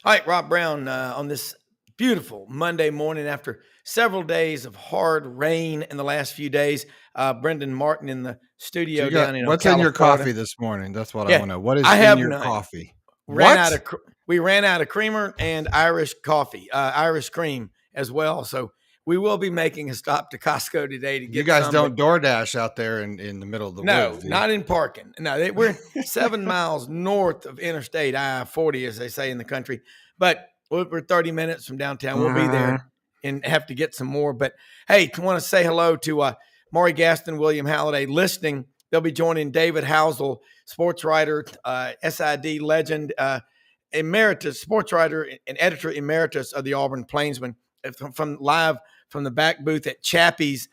All right, Rob Browne on this beautiful Monday morning after several days of hard rain in the last few days. Brendan Martin in the studio down in what's Ocala, in your Florida. coffee this morning? That's what I Yeah, want to know. What is I in have your none. coffee? We ran out of creamer and Irish coffee, Irish cream as well. So we will be making a stop to Costco today to get. You guys some, don't DoorDash out there in the middle of the woods? No, not in parking. No, we're 7 miles north of Interstate I-40, as they say in the country. But we're 30 minutes from downtown. We'll be there and have to get some more. But hey, I want to say hello to Maury Gaston, William Halliday listening. They'll be joining David Housel, sports writer, SID legend, emeritus, sports writer and editor emeritus of the Auburn Plainsman, from the back booth at Chappie's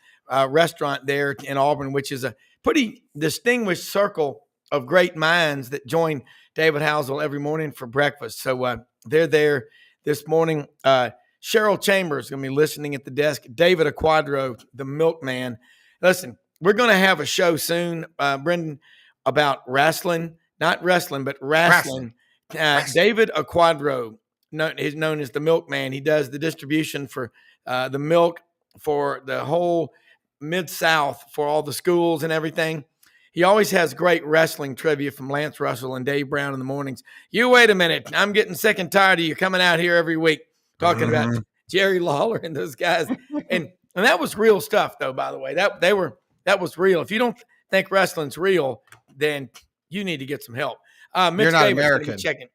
restaurant there in Auburn, which is a pretty distinguished circle of great minds that join David Housel every morning for breakfast. So they're there this morning. Cheryl Chambers is going to be listening at the desk. David Aquadro, the milkman. Listen, we're going to have a show soon, Brendan, about wrestling. Not wrestling, but wrestling. David Aquadro is known as the milkman. He does the distribution for the milk for the whole Mid-South for all the schools and everything. He always has great wrestling trivia from Lance Russell and Dave Brown in the mornings. You wait a minute. I'm getting sick and tired of you coming out here every week talking about Jerry Lawler and those guys. And that was real stuff, though, by the way. That was real. If you don't think wrestling's real, then you need to get some help. Mitch You're not Davis American. Checking.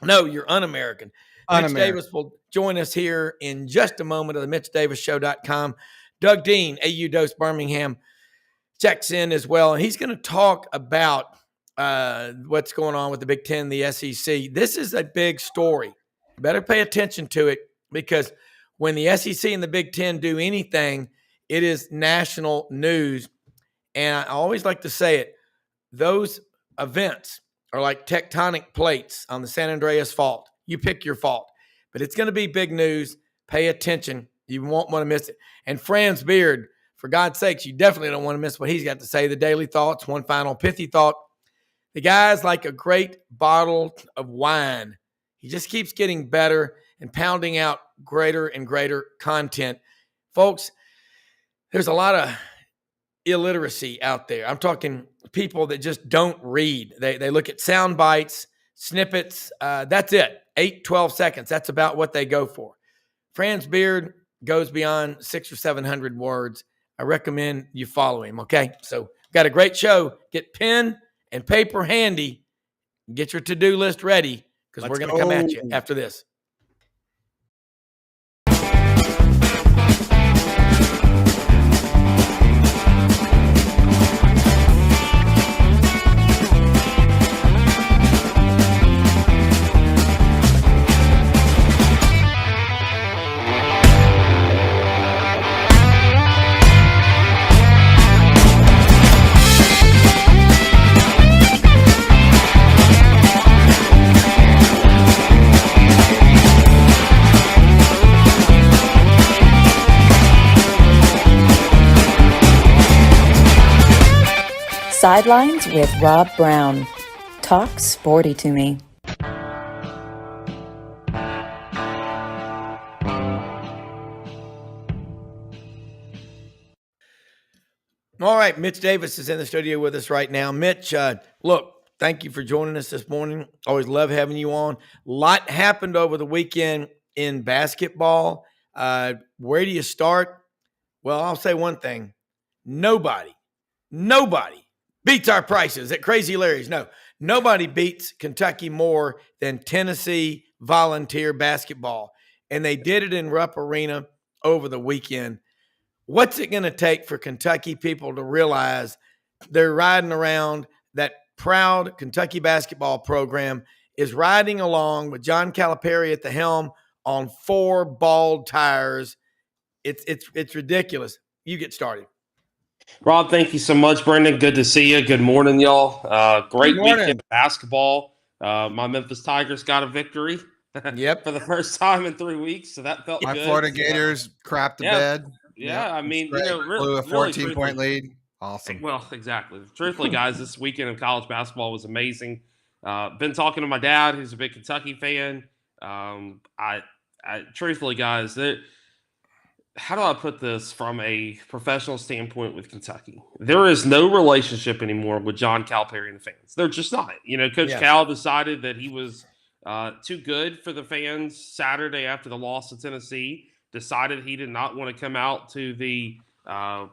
No, you're un-American. Mitch Davis will join us here in just a moment of the MitchDavisShow.com. Doug Dean, AU Dose Birmingham, checks in as well. And he's going to talk about what's going on with the Big Ten, the SEC. This is a big story. You better pay attention to it, because when the SEC and the Big Ten do anything, it is national news. And I always like to say it, those events are like tectonic plates on the San Andreas Fault. You pick your fault. But it's going to be big news. Pay attention. You won't want to miss it. And Franz Beard, for God's sakes, you definitely don't want to miss what he's got to say. The daily thoughts, one final pithy thought. The guy's like a great bottle of wine. He just keeps getting better and pounding out greater and greater content. Folks, there's a lot of illiteracy out there. I'm talking people that just don't read. They look at sound bites, snippets. That's it. 8, 12 seconds. That's about what they go for. Franz Beard goes beyond 600 or 700 words. I recommend you follow him, okay? So got a great show. Get pen and paper handy. Get your to-do list ready, because we're going to come at you after this. Sidelines with Rob Browne. Talk sporty to me. All right, Mitch Davis is in the studio with us right now. Mitch, look, thank you for joining us this morning. Always love having you on. A lot happened over the weekend in basketball. Where do you start? Well, I'll say one thing. Nobody beats our prices at Crazy Larry's. No, nobody beats Kentucky more than Tennessee Volunteer basketball. And they did it in Rupp Arena over the weekend. What's it going to take for Kentucky people to realize they're riding around, that proud Kentucky basketball program is riding along with John Calipari at the helm on 4 bald tires? It's ridiculous. You get started. Rob, thank you so much, Brendan. Good to see you. Good morning, y'all. Great weekend of basketball. My Memphis Tigers got a victory. Yep. For the first time in 3 weeks, so that felt good. My Florida Gators crapped the bed. Yeah, Yep. I mean, blew a 14-point lead. Awesome. Well, exactly. Truthfully, guys, this weekend of college basketball was amazing. Been talking to my dad, who's a big Kentucky fan. I truthfully, guys, how do I put this from a professional standpoint with Kentucky? There is no relationship anymore with John Calipari and the fans. They're just not. Coach Cal decided that he was too good for the fans Saturday after the loss to Tennessee. Decided he did not want to come out to the kind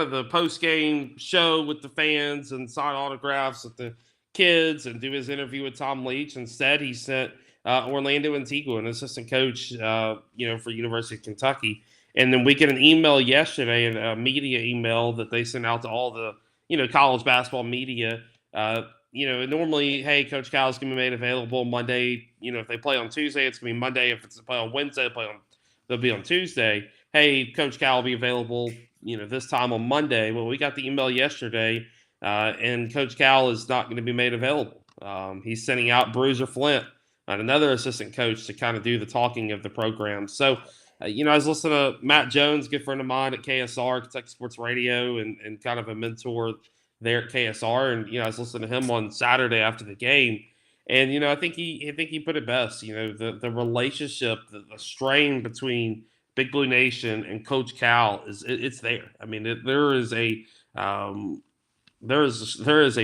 of the post-game show with the fans and sign autographs with the kids and do his interview with Tom Leach. Instead, he sent Orlando Antigua, an assistant coach, for University of Kentucky. And then we get an email yesterday, a media email that they sent out to all the, college basketball media. Normally, hey, Coach Cal is going to be made available Monday. If they play on Tuesday, it's going to be Monday. If it's play on Wednesday, they'll be on Tuesday. Hey, Coach Cal will be available, this time on Monday. Well, we got the email yesterday, and Coach Cal is not going to be made available. He's sending out Bruiser Flint, another assistant coach, to kind of do the talking of the program. So, I was listening to Matt Jones, good friend of mine at KSR, Kentucky Sports Radio, and kind of a mentor there at KSR. And, I was listening to him on Saturday after the game. And, I think he put it best. The relationship, the strain between Big Blue Nation and Coach Cal it's there. I mean, there is a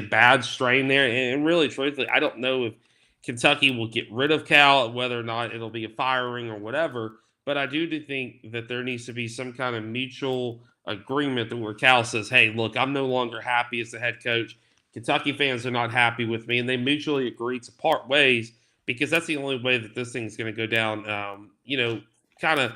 bad strain there. And really, truthfully, I don't know if Kentucky will get rid of Cal, whether or not it'll be a firing or whatever. But I do think that there needs to be some kind of mutual agreement where Cal says, hey, look, I'm no longer happy as the head coach. Kentucky fans are not happy with me. And they mutually agree to part ways, because that's the only way that this thing's going to go down, kind of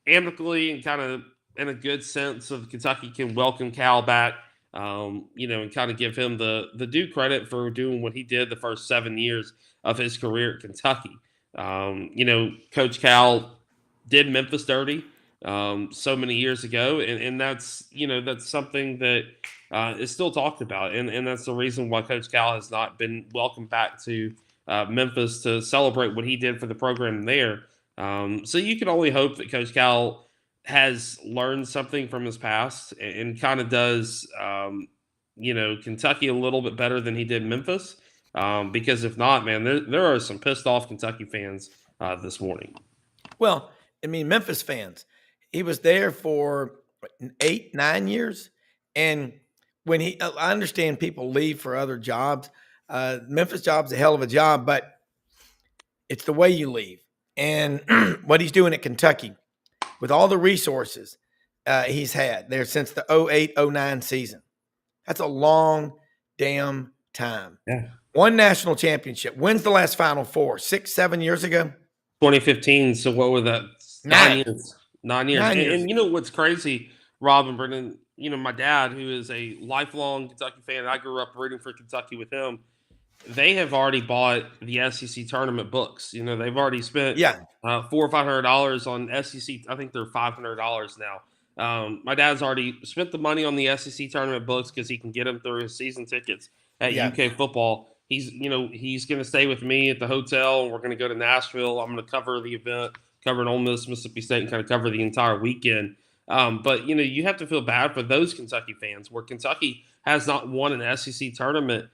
amicably and kind of in a good sense of Kentucky can welcome Cal back, and kind of give him the due credit for doing what he did the first 7 years of his career at Kentucky. Coach Cal did Memphis dirty so many years ago, and that's something that is still talked about, and that's the reason why Coach Cal has not been welcomed back to Memphis to celebrate what he did for the program there. So you can only hope that Coach Cal has learned something from his past and kind of does Kentucky a little bit better than he did Memphis, because if not, man, there are some pissed off Kentucky fans this morning. Well, I mean, Memphis fans, he was there for 8-9 years. And when I understand people leave for other jobs. Memphis job's a hell of a job, but it's the way you leave. And what he's doing at Kentucky with all the resources he's had there since the 08-09 season. That's a long damn time. Yeah. One national championship. When's the last Final Four? 6-7 years ago? 2015. So what was that? 9 years. 9 years. And what's crazy, Rob and Brendan, my dad, who is a lifelong Kentucky fan, I grew up rooting for Kentucky with him. They have already bought the SEC tournament books. They've already spent $400 or $500 on SEC. I think they're $500 now. My dad's already spent the money on the SEC tournament books because he can get them through his season tickets at UK football. He's going to stay with me at the hotel. We're going to go to Nashville. I'm going to cover the event, cover Ole Miss, Mississippi State, and kind of cover the entire weekend. But you have to feel bad for those Kentucky fans where Kentucky has not won an SEC tournament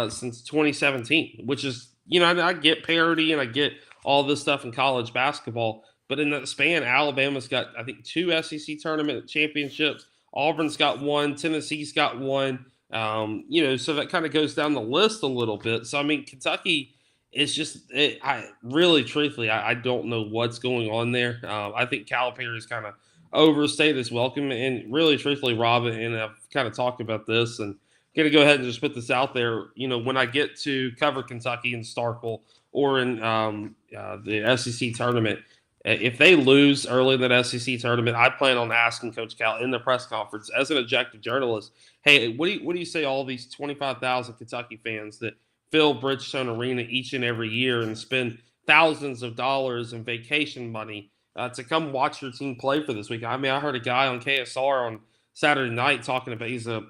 since 2017, which is, I get parity and I get all this stuff in college basketball, but in that span, Alabama's got, I think, 2 SEC tournament championships. Auburn's got 1. Tennessee's got 1. So that kind of goes down the list a little bit. So, I mean, Kentucky is just, truthfully, I don't know what's going on there. I think Calipari's kind of overstayed his welcome, and really, truthfully, Rob, and I've kind of talked about this, and going to go ahead and just put this out there. When I get to cover Kentucky in Starkville or in the SEC tournament, if they lose early in that SEC tournament, I plan on asking Coach Cal in the press conference as an objective journalist, hey, what do you say all these 25,000 Kentucky fans that fill Bridgestone Arena each and every year and spend thousands of dollars in vacation money to come watch your team play for this week? I mean, I heard a guy on KSR on Saturday night talking about, he's a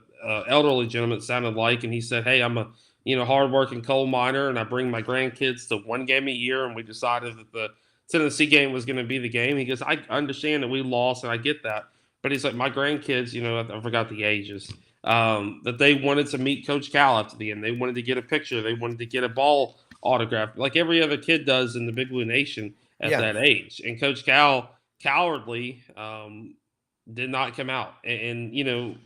elderly gentleman, it sounded like, and he said, hey, I'm a hardworking coal miner, and I bring my grandkids to one game a year, and we decided that the Tennessee game was going to be the game. He goes, I understand that we lost, and I get that, but he's like, my grandkids, I forgot the ages, that they wanted to meet Coach Cal after the end. They wanted to get a picture. They wanted to get a ball autograph like every other kid does in the Big Blue Nation at that age. And Coach Cal cowardly did not come out. And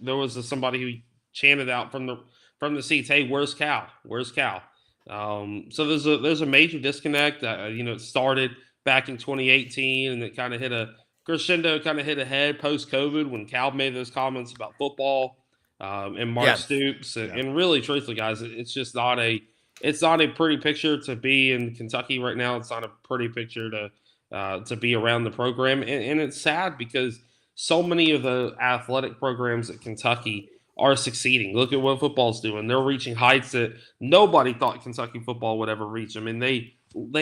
there was somebody who chanted out from the seats, "Hey, where's Cal? Where's Cal?" So there's a major disconnect. It started back in 2018, and it kind of hit a crescendo, kind of hit a head post-COVID when Cal made those comments about football and Mark Stoops. And really, truthfully, guys, it's just not a pretty picture to be in Kentucky right now. It's not a pretty picture to be around the program, and it's sad because so many of the athletic programs at Kentucky are succeeding. Look at what football's doing. They're reaching heights that nobody thought Kentucky football would ever reach. I mean, they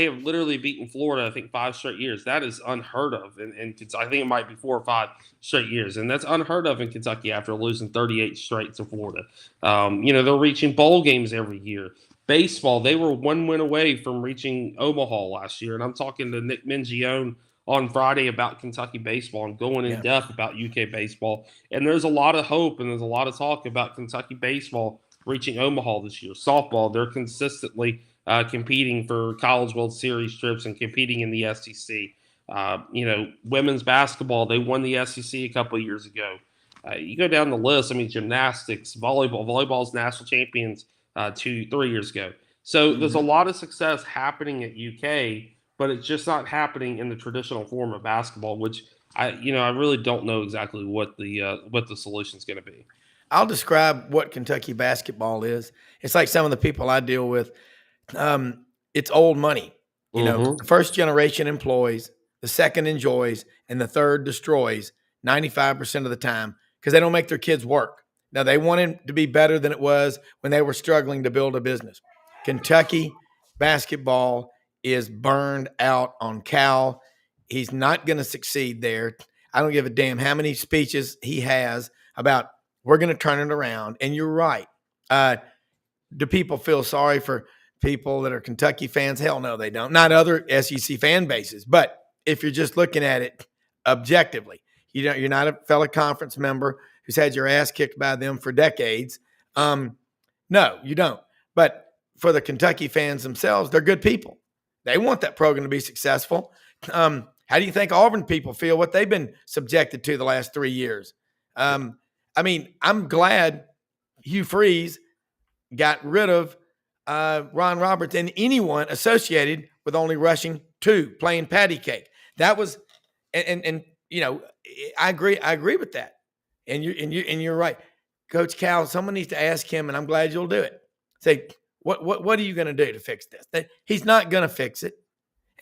have literally beaten Florida, I think, 5 straight years. That is unheard of. And I think it might be 4 or 5 straight years. And that's unheard of in Kentucky after losing 38 straight to Florida. They're reaching bowl games every year. Baseball, they were 1 win away from reaching Omaha last year. And I'm talking to Nick Mingione on Friday about Kentucky baseball and going in depth about UK baseball. And there's a lot of hope and there's a lot of talk about Kentucky baseball reaching Omaha this year. Softball, they're consistently competing for College World Series trips and competing in the SEC. Women's basketball, they won the SEC a couple of years ago. You go down the list, gymnastics, volleyball's national champions 2-3 years ago. So there's a lot of success happening at UK, but it's just not happening in the traditional form of basketball, which I really don't know exactly what the solution is going to be. I'll describe what Kentucky basketball is. It's like some of the people I deal with. It's old money. The first generation employs, the second enjoys, and the third destroys 95% of the time because they don't make their kids work. Now, they want it to be better than it was when they were struggling to build a business. Kentucky basketball is burned out on Cal. He's not going to succeed there. I don't give a damn how many speeches he has about we're going to turn it around. And you're right. Do people feel sorry for people that are Kentucky fans? Hell no, they don't. Not other SEC fan bases. But if you're just looking at it objectively, you're not a fellow conference member who's had your ass kicked by them for decades. No, you don't. But for the Kentucky fans themselves, they're good people. They want that program to be successful. How do you think Auburn people feel what they've been subjected to the last 3 years? I'm glad Hugh Freeze got rid of Ron Roberts and anyone associated with only rushing 2, playing patty cake. That was, and I agree with that. And you're right, Coach Cal. Someone needs to ask him, and I'm glad you'll do it. Say, what are you going to do to fix this? He's not going to fix it.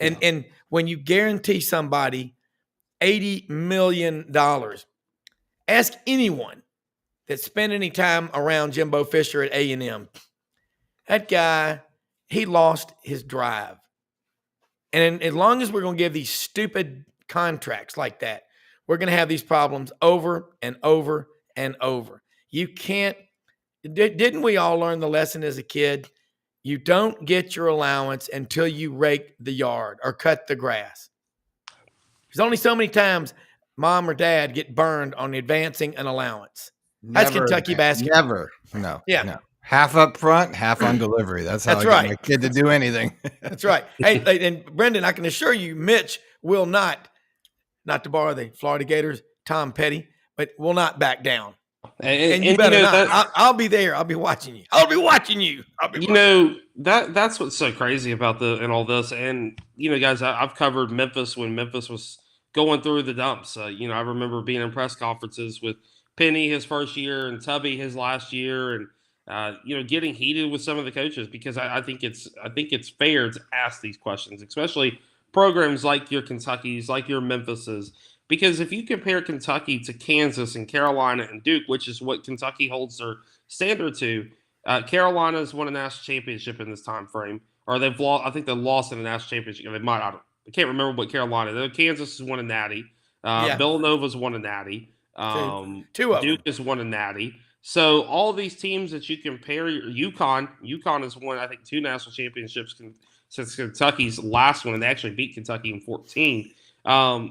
And when you guarantee somebody $80 million, ask anyone that spent any time around Jimbo Fisher at A&M. That guy, he lost his drive. And as long as we're going to give these stupid contracts like that, we're going to have these problems over and over and over. You can't. Didn't we all learn the lesson as a kid? You don't get your allowance until you rake the yard or cut the grass. There's only so many times mom or dad get burned on advancing an allowance. That's Kentucky basketball. Never. No. Yeah. No. Half up front, half on delivery. That's how I get my kid to do anything. That's right. Hey, and Brendan, I can assure you, Mitch will not to borrow the Florida Gators, Tom Petty, but will not back down. And you better not. I'll be there. I'll be watching you. That's what's so crazy about all this. And guys, I've covered Memphis when Memphis was going through the dumps. I remember being in press conferences with Penny his first year and Tubby his last year, and getting heated with some of the coaches because I think it's fair to ask these questions, especially programs like your Kentuckys, like your Memphises. Because if you compare Kentucky to Kansas and Carolina and Duke, which is what Kentucky holds their standard to, Carolina's won a national championship in this time frame, or they've lost. I think they lost in a national championship. They might. I can't remember what Carolina. Kansas has won a natty. Villanova's won a natty. Two of Duke them. has won a natty. So all these teams that you compare, UConn has won I think 2 national championships since Kentucky's last one, and they actually beat Kentucky in 2014.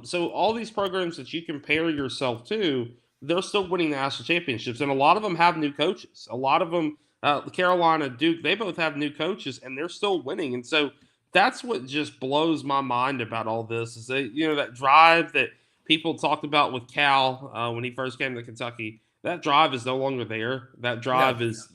So all these programs that you compare yourself to, they're still winning national championships, and a lot of them have new coaches. A lot of them Carolina, Duke, they both have new coaches, and they're still winning. And so that's what just blows my mind about all this is that, that drive that people talked about with Cal when he first came to Kentucky. That drive is no longer there. That drive is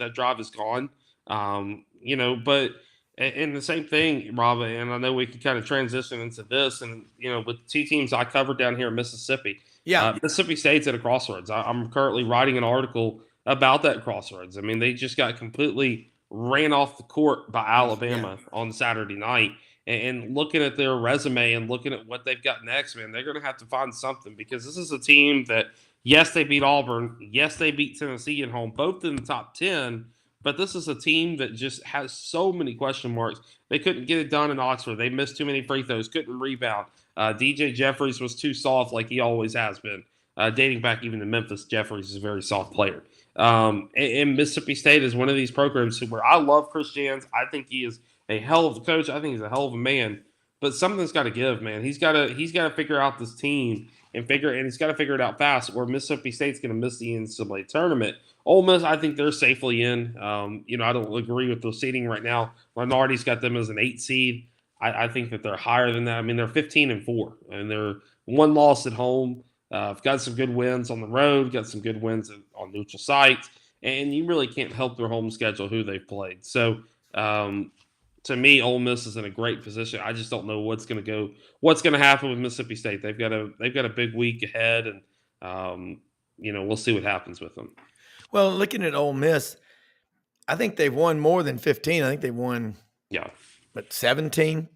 gone. But and the same thing, Rob, and I know we can kind of transition into this, and with two teams I covered down here in Mississippi. Yeah, Mississippi State's at a crossroads. I'm currently writing an article about that crossroads. I mean, they just got completely ran off the court by Alabama on Saturday night. And looking at their resume and looking at what they've got next, man, they're going to have to find something because this is a team that, yes, they beat Auburn. Yes, they beat Tennessee at home, both in the top 10. But this is a team that just has so many question marks. They couldn't get it done in Oxford. They missed too many free throws, couldn't rebound. DJ Jeffries was too soft like he always has been. Dating back even to Memphis, Jeffries is a very soft player. And Mississippi State is one of these programs where I love Chris Jans. I think he is a hell of a coach. I think he's a hell of a man. But something's got to give, man. He's got to figure out this team and he's got to figure it out fast. Where Mississippi State's going to miss the NCAA tournament. Ole Miss, I think they're safely in. I don't agree with the seeding right now. Lenardi's got them as an 8 seed. I think that they're higher than that. I mean, they're 15-4, and they're one loss at home. Got some good wins on the road, got some good wins on neutral sites, and you really can't help their home schedule who they've played. So, to me, Ole Miss is in a great position. I just don't know what's going to happen with Mississippi State. They've got a big week ahead, and we'll see what happens with them. Well, looking at Ole Miss, I think they've won more than 15. I think they've won 17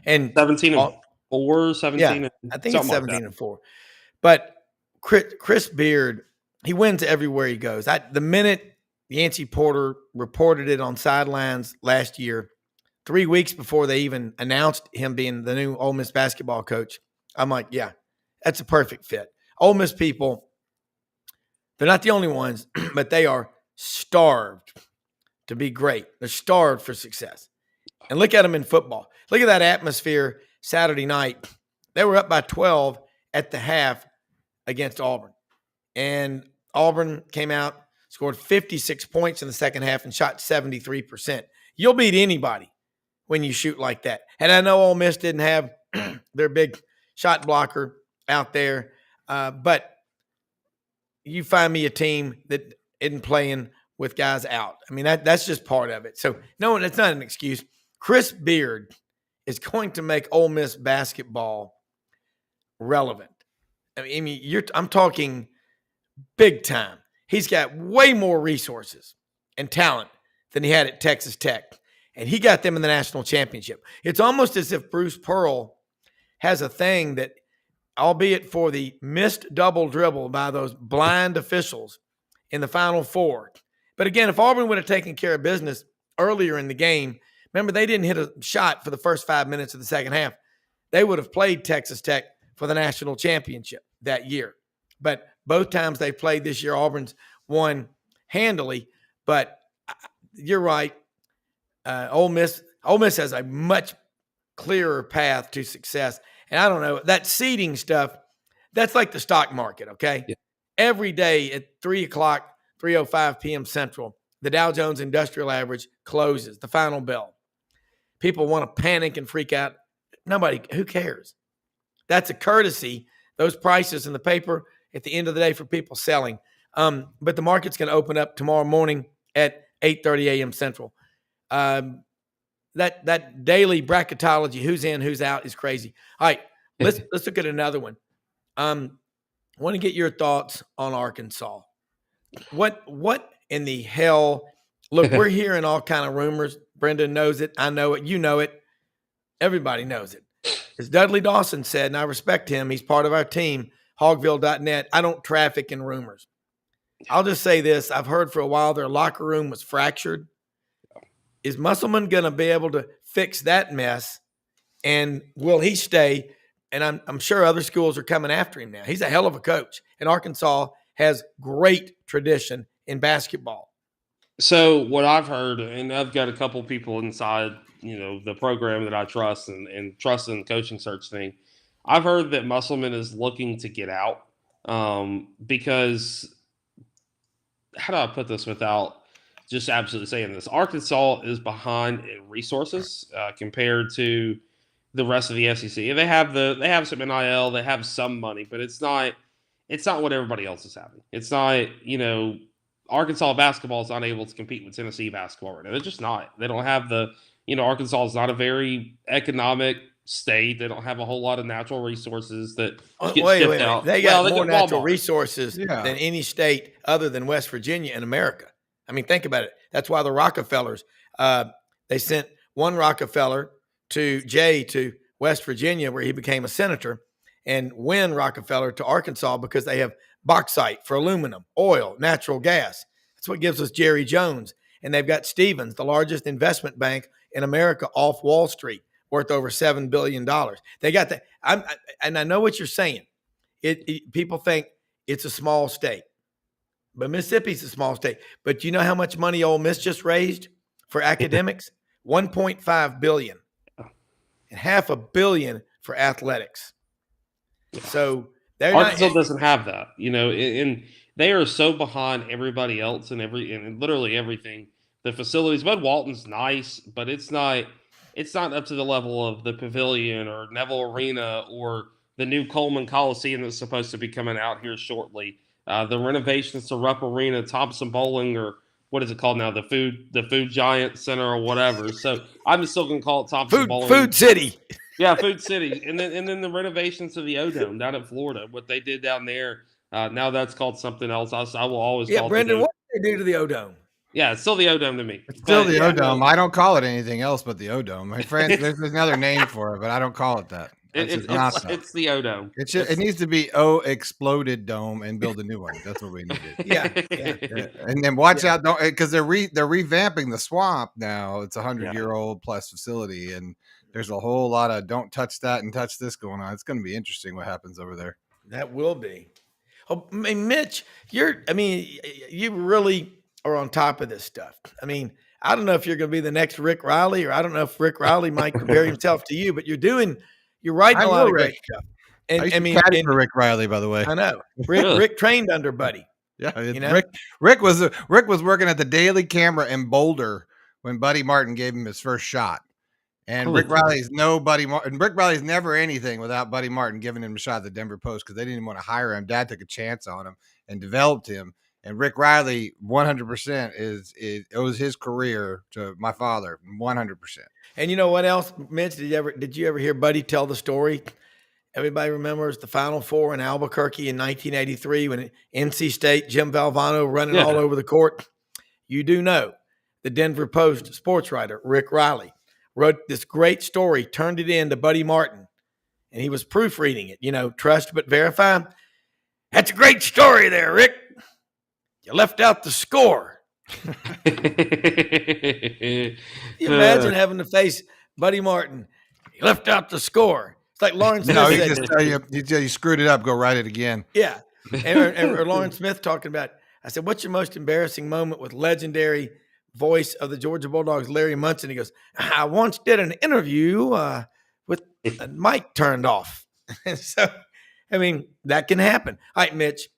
and 17-4, 17. Yeah, I think it's 17-4. But Chris Beard, he wins everywhere he goes. The minute Yancey Porter reported it on Sidelines last year, 3 weeks before they even announced him being the new Ole Miss basketball coach, I'm like, yeah, that's a perfect fit. Ole Miss people, they're not the only ones, but they are starved to be great. They're starved for success. And look at them in football. Look at that atmosphere Saturday night. They were up by 12 at the half against Auburn. And Auburn came out, scored 56 points in the second half and shot 73%. You'll beat anybody when you shoot like that. And I know Ole Miss didn't have their big shot blocker out there, but you find me a team that isn't playing with guys out. I mean, that's just part of it. So, no, it's not an excuse. Chris Beard is going to make Ole Miss basketball relevant. I mean, I'm talking big time. He's got way more resources and talent than he had at Texas Tech, and he got them in the national championship. It's almost as if Bruce Pearl has a thing that, albeit for the missed double dribble by those blind officials in the Final Four. But again, if Auburn would have taken care of business earlier in the game, remember they didn't hit a shot for the first 5 minutes of the second half. They would have played Texas Tech for the national championship that year. But both times they played this year, Auburn's won handily. But you're right. Ole Miss has a much clearer path to success. And I don't know, that seeding stuff, that's like the stock market, okay? Yeah. Every day at 3 o'clock, 3:05 p.m. Central, the Dow Jones Industrial Average closes, the final bell. People want to panic and freak out. Nobody, who cares? That's a courtesy, those prices in the paper at the end of the day for people selling. But the market's going to open up tomorrow morning at 8:30 a.m. Central. That daily bracketology, who's in, who's out, is crazy. All right, let's look at another one. I want to get your thoughts on Arkansas. What in the hell? Look, we're hearing all kind of rumors. Brendan knows it. I know it. You know it. Everybody knows it. As Dudley Dawson said, and I respect him, he's part of our team, hogville.net, I don't traffic in rumors. I'll just say this. I've heard for a while their locker room was fractured. Is Musselman going to be able to fix that mess? And will he stay? And I'm sure other schools are coming after him now. He's a hell of a coach. And Arkansas has great tradition in basketball. So what I've heard, and I've got a couple people inside, the program that I trust and trust in the coaching search thing. I've heard that Musselman is looking to get out because, how do I put this without just absolutely saying this. Arkansas is behind in resources compared to the rest of the SEC. They have some NIL, they have some money, but it's not what everybody else is having. It's not, Arkansas basketball is unable to compete with Tennessee basketball right now. They're just not. They don't have Arkansas is not a very economic state. They don't have a whole lot of natural resources that get shipped out. They got more natural resources than any state other than West Virginia in America. I mean, think about it. That's why the Rockefellers, they sent one Rockefeller to West Virginia, where he became a senator, and Wynn Rockefeller to Arkansas because they have bauxite for aluminum, oil, natural gas. That's what gives us Jerry Jones. And they've got Stevens, the largest investment bank in America, off Wall Street, worth over $7 billion. They got that. And I know what you're saying. People think it's a small state, but Mississippi's a small state. But you know how much money Ole Miss just raised for academics? $1.5 billion. And $500 million for athletics. So Arkansas doesn't have that, and they are so behind everybody else and literally everything. The facilities, Bud Walton's nice, but it's not up to the level of the Pavilion or Neville Arena or the new Coleman Coliseum that's supposed to be coming out here shortly. The renovations to Rupp Arena, Thompson Bowling, or what is it called now? The Food Giant Center or whatever. So I'm still going to call it Thompson Bowling. Food City. Yeah, Food City. And then the renovations to the O-Dome down in Florida, what they did down there. Now that's called something else. I will always call it. Brendan, what did they do to the O-Dome? Yeah, it's still the O-Dome to me. It's still the O-Dome. I don't call it anything else but the O-Dome. My friend, there's another name for it, but I don't call it that. It's the O-Dome. It needs to be O-exploded dome and build a new one. That's what we needed. Yeah. And then watch out, because they're revamping the swamp now. It's a 100-year-old plus facility, and there's a whole lot of don't touch that and touch this going on. It's going to be interesting what happens over there. That will be. Oh, I mean, Mitch, you really are on top of this stuff. I mean, I don't know if you're going to be the next Rick Riley, or I don't know if Rick Riley might compare himself to you, but you're writing a lot of great stuff. And I mean, for Rick Riley, by the way. I know Rick trained under Buddy. Yeah, Rick was working at the Daily Camera in Boulder when Buddy Martin gave him his first shot. And Rick Riley's Rick Riley's never anything without Buddy Martin giving him a shot at the Denver Post, because they didn't want to hire him. Dad took a chance on him and developed him. And Rick Riley, 100% owes his career to my father, 100%. And you know what else, Mitch? Did you ever hear Buddy tell the story? Everybody remembers the Final Four in Albuquerque in 1983 when NC State, Jim Valvano running all over the court. You do know the Denver Post sports writer, Rick Riley, wrote this great story, turned it in to Buddy Martin, and he was proofreading it, trust but verify. That's a great story there, Rick. You left out the score. You imagine having to face Buddy Martin. You left out the score. It's like Lawrence Smith. No, he just tell you screwed it up, go write it again. Yeah. Or Lawrence Smith talking about, I said, what's your most embarrassing moment with legendary voice of the Georgia Bulldogs, Larry Munson? He goes, I once did an interview with a mic turned off. And so, I mean, that can happen. All right, Mitch,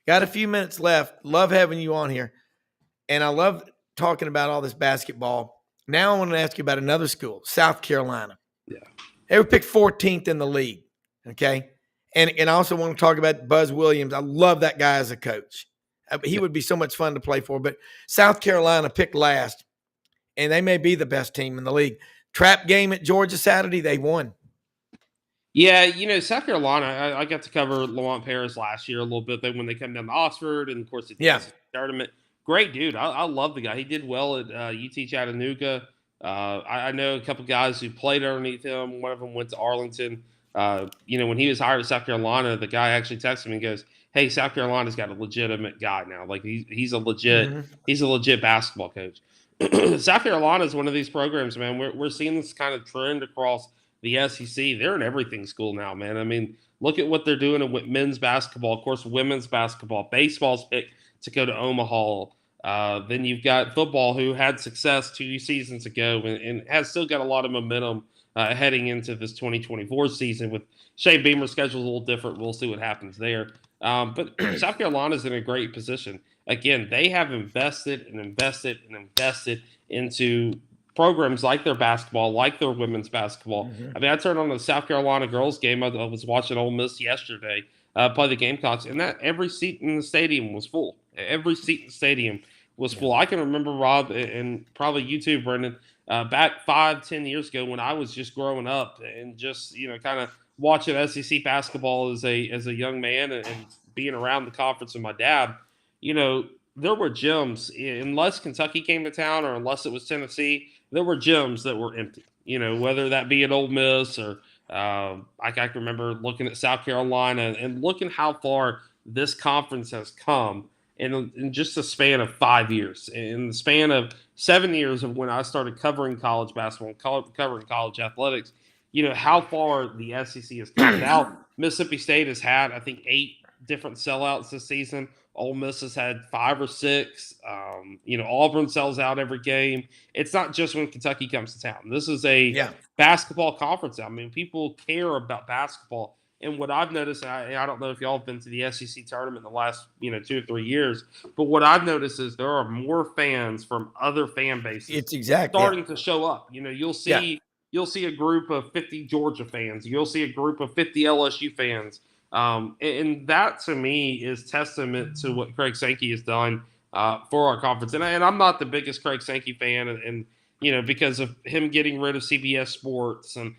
got a few minutes left. Love having you on here. And I love talking about all this basketball. Now I want to ask you about another school, South Carolina. Yeah. They were picked 14th in the league, okay? And I also want to talk about Buzz Williams. I love that guy as a coach. He would be so much fun to play for. But South Carolina picked last, and they may be the best team in the league. Trap game at Georgia Saturday, they won. Yeah, South Carolina, I got to cover Lamont Paris last year a little bit when they come down to Oxford, and, of course, the tournament. Great dude. I love the guy. He did well at UT Chattanooga. I know a couple guys who played underneath him. One of them went to Arlington. When he was hired at South Carolina, the guy actually texted me and goes, hey, South Carolina's got a legitimate guy now. Like he's a legit basketball coach. South Carolina is one of these programs, man. We're seeing this kind of trend across the SEC. They're an everything school now, man. I mean, look at what they're doing in men's basketball. Of course, women's basketball. Baseball's picked to go to Omaha. Then you've got football, who had success 2 seasons ago and has still got a lot of momentum heading into this 2024 season. With Shea Beamer's schedule a little different, we'll see what happens there. But South Carolina's in a great position. again, they have invested and invested and invested into programs like their basketball, like their women's basketball. Mm-hmm. I mean, I turned on the South Carolina girls game. I was watching Ole Miss yesterday play the Gamecocks, and that every seat in the stadium was full. Every seat in the stadium was full. I can remember, Rob, and probably you too, Brendan, back 5-10 years ago when I was just growing up and just kind of watching SEC basketball as a young man and being around the conference with my dad. There were gyms, unless Kentucky came to town or unless it was Tennessee, there were gyms that were empty, whether that be at Ole Miss or I can remember looking at South Carolina and looking how far this conference has come in just a span of 5 years. In the span of 7 years of when I started covering college basketball and covering college athletics, how far the SEC has come. Now, Mississippi State has had, I think, 8 different sellouts this season. Ole Miss has had 5 or 6. Auburn sells out every game. It's not just when Kentucky comes to town. This is a basketball conference. I mean, people care about basketball. And what I've noticed, I don't know if y'all have been to the SEC tournament in the last 2 or 3 years, but what I've noticed is there are more fans from other fan bases starting to show up. You'll see a group of 50 Georgia fans. You'll see a group of 50 LSU fans. And that to me is testament to what Craig Sankey has done for our conference. And I'm not the biggest Craig Sankey fan, and because of him getting rid of CBS Sports and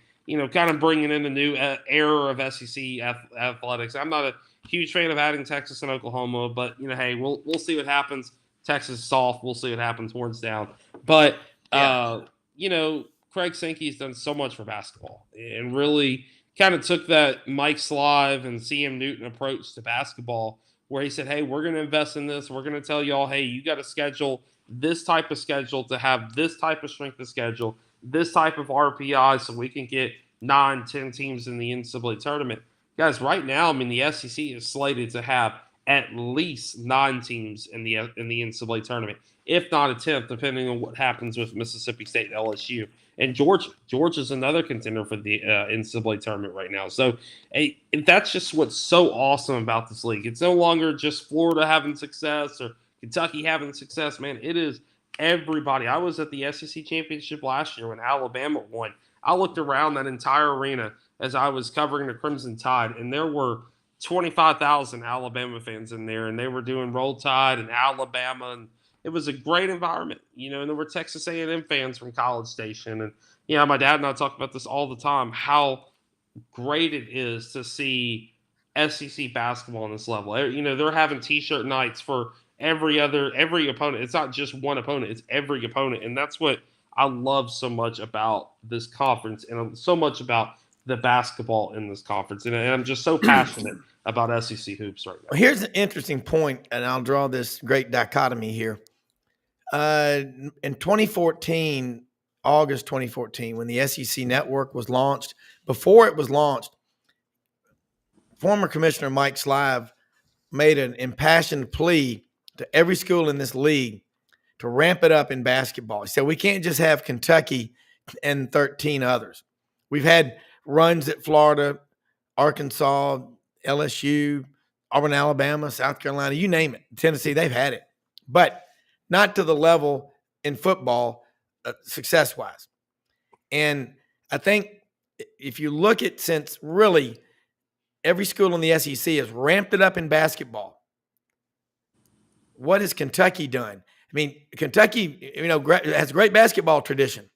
kind of bringing in a new era of SEC athletics. I'm not a huge fan of adding Texas and Oklahoma, but hey, we'll see what happens. Texas is soft. We'll see what happens. Horns down. But Craig Sankey's done so much for basketball and really kind of took that Mike Slive and CM Newton approach to basketball where he said, hey, we're going to invest in this. We're going to tell y'all, hey, you got to schedule this type of schedule to have this type of strength of schedule, this type of RPI so we can get 9-10 teams in the NCAA tournament. Guys, right now, I mean, the SEC is slated to have at least 9 teams in the NCAA tournament, if not a 10th, depending on what happens with Mississippi State and LSU. And Georgia's another contender for the NCAA tournament right now. So that's just what's so awesome about this league. It's no longer just Florida having success or Kentucky having success, man. It is everybody. I was at the SEC championship last year when Alabama won. I looked around that entire arena as I was covering the Crimson Tide, and there were 25,000 Alabama fans in there, and they were doing Roll Tide and Alabama, and it was a great environment, and there were Texas A&M fans from College Station, and my dad and I talk about this all the time, how great it is to see SEC basketball on this level. They're having T-shirt nights for every opponent. It's not just one opponent; it's every opponent, and that's what I love so much about this conference, and so much about the basketball in this conference, and I'm just so passionate about SEC hoops right now. Well, here's an interesting point, and I'll draw this great dichotomy here. In 2014, August 2014, when the SEC Network was launched, before it was launched, former Commissioner Mike Slive made an impassioned plea to every school in this league to ramp it up in basketball. He said, we can't just have Kentucky and 13 others. We've had runs at Florida, Arkansas, LSU, Auburn, Alabama, South Carolina, you name it. Tennessee, they've had it. But not to the level in football success-wise. And I think if you look at since really every school in the SEC has ramped it up in basketball, what has Kentucky done? I mean, Kentucky, has a great basketball tradition.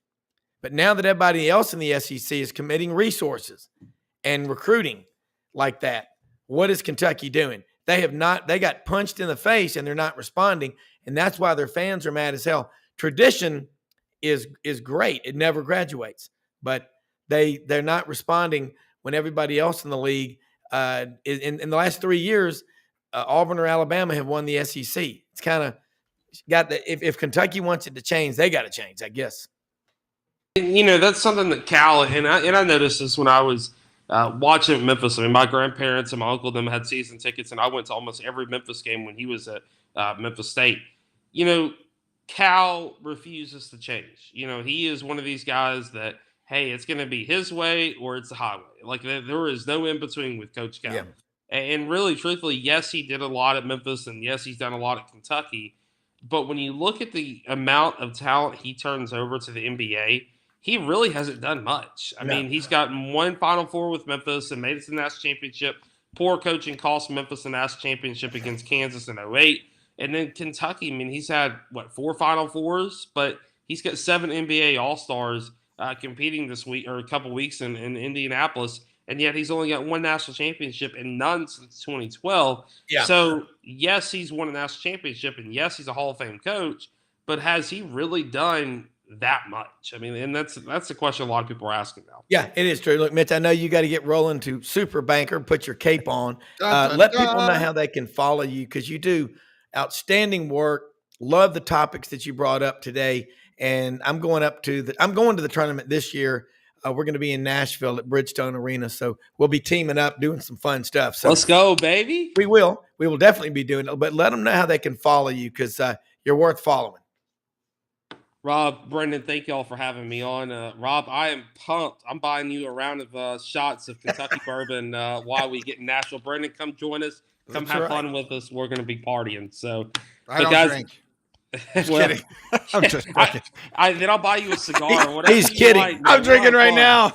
But now that everybody else in the SEC is committing resources and recruiting like that, what is Kentucky doing? They got punched in the face and they're not responding. And that's why their fans are mad as hell. Tradition is great. It never graduates, but they're not responding when everybody else in the league in the last 3 years, Auburn or Alabama have won the SEC. It's kind of got if Kentucky wants it to change, they got to change, I guess. That's something that Cal and I noticed this when I was watching Memphis. I mean, my grandparents and my uncle them had season tickets, and I went to almost every Memphis game when he was at Memphis State. Cal refuses to change. He is one of these guys that, hey, it's going to be his way or it's the highway. Like there is no in between with Coach Cal. Yeah. And really, truthfully, yes, he did a lot at Memphis, and yes, he's done a lot at Kentucky. But when you look at the amount of talent he turns over to the NBA, he really hasn't done much. I mean, he's gotten one Final Four with Memphis and made it to the national championship. Poor coaching cost Memphis the national championship against Kansas in 2008. And then Kentucky, I mean, he's had, 4 Final Fours, but he's got 7 NBA All-Stars competing this week or a couple weeks in Indianapolis. And yet he's only got 1 national championship and none since 2012. Yeah. So, yes, he's won a national championship, and yes, he's a Hall of Fame coach, but has he really done that much? I mean, and that's the question a lot of people are asking now. Yeah, it is true. Look, Mitch, I know you got to get rolling to Super Banker, put your cape on. Let people know how they can follow you, because you do outstanding work. Love the topics that you brought up today. And I'm going to the tournament this year. We're going to be in Nashville at Bridgestone Arena, so we'll be teaming up, doing some fun stuff. So let's go, baby. We will definitely be doing it, but let them know how they can follow you, because you're worth following. Rob, Brendan, thank y'all for having me on. Rob, I am pumped. I'm buying you a round of shots of Kentucky bourbon while we get in Nashville. Brendan, come join us. Come have fun with us. We're going to be partying. So, I don't drink. Kidding. I'm just fucking. Then I'll buy you a cigar or whatever. He's kidding. Like, I'm drinking right now.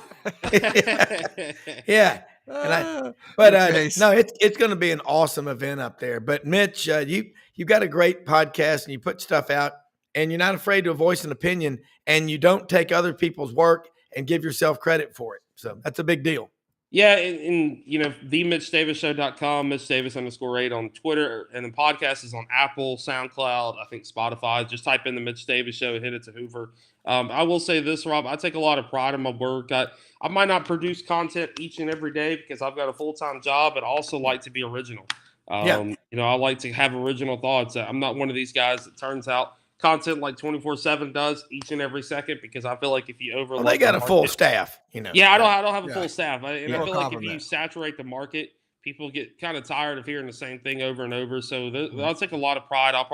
Yeah. No, it's going to be an awesome event up there. But Mitch, you got a great podcast, and you put stuff out, and you're not afraid to voice an opinion, and you don't take other people's work and give yourself credit for it. So that's a big deal. Yeah, and themitchdavisshow.com, Mitch Davis _8 on Twitter, and the podcast is on Apple, SoundCloud, I think Spotify. Just type in the Mitch Davis Show, hit it to Hoover. I will say this, Rob, I take a lot of pride in my work. I might not produce content each and every day because I've got a full-time job, but I also like to be original. I like to have original thoughts. I'm not one of these guys that turns out content like 24/7 does each and every second, because I feel like if you overlook, they got a full staff, Yeah, I don't have a full staff, and I feel like if you saturate the market, people get kind of tired of hearing the same thing over and over. So I'll take a lot of pride. I'll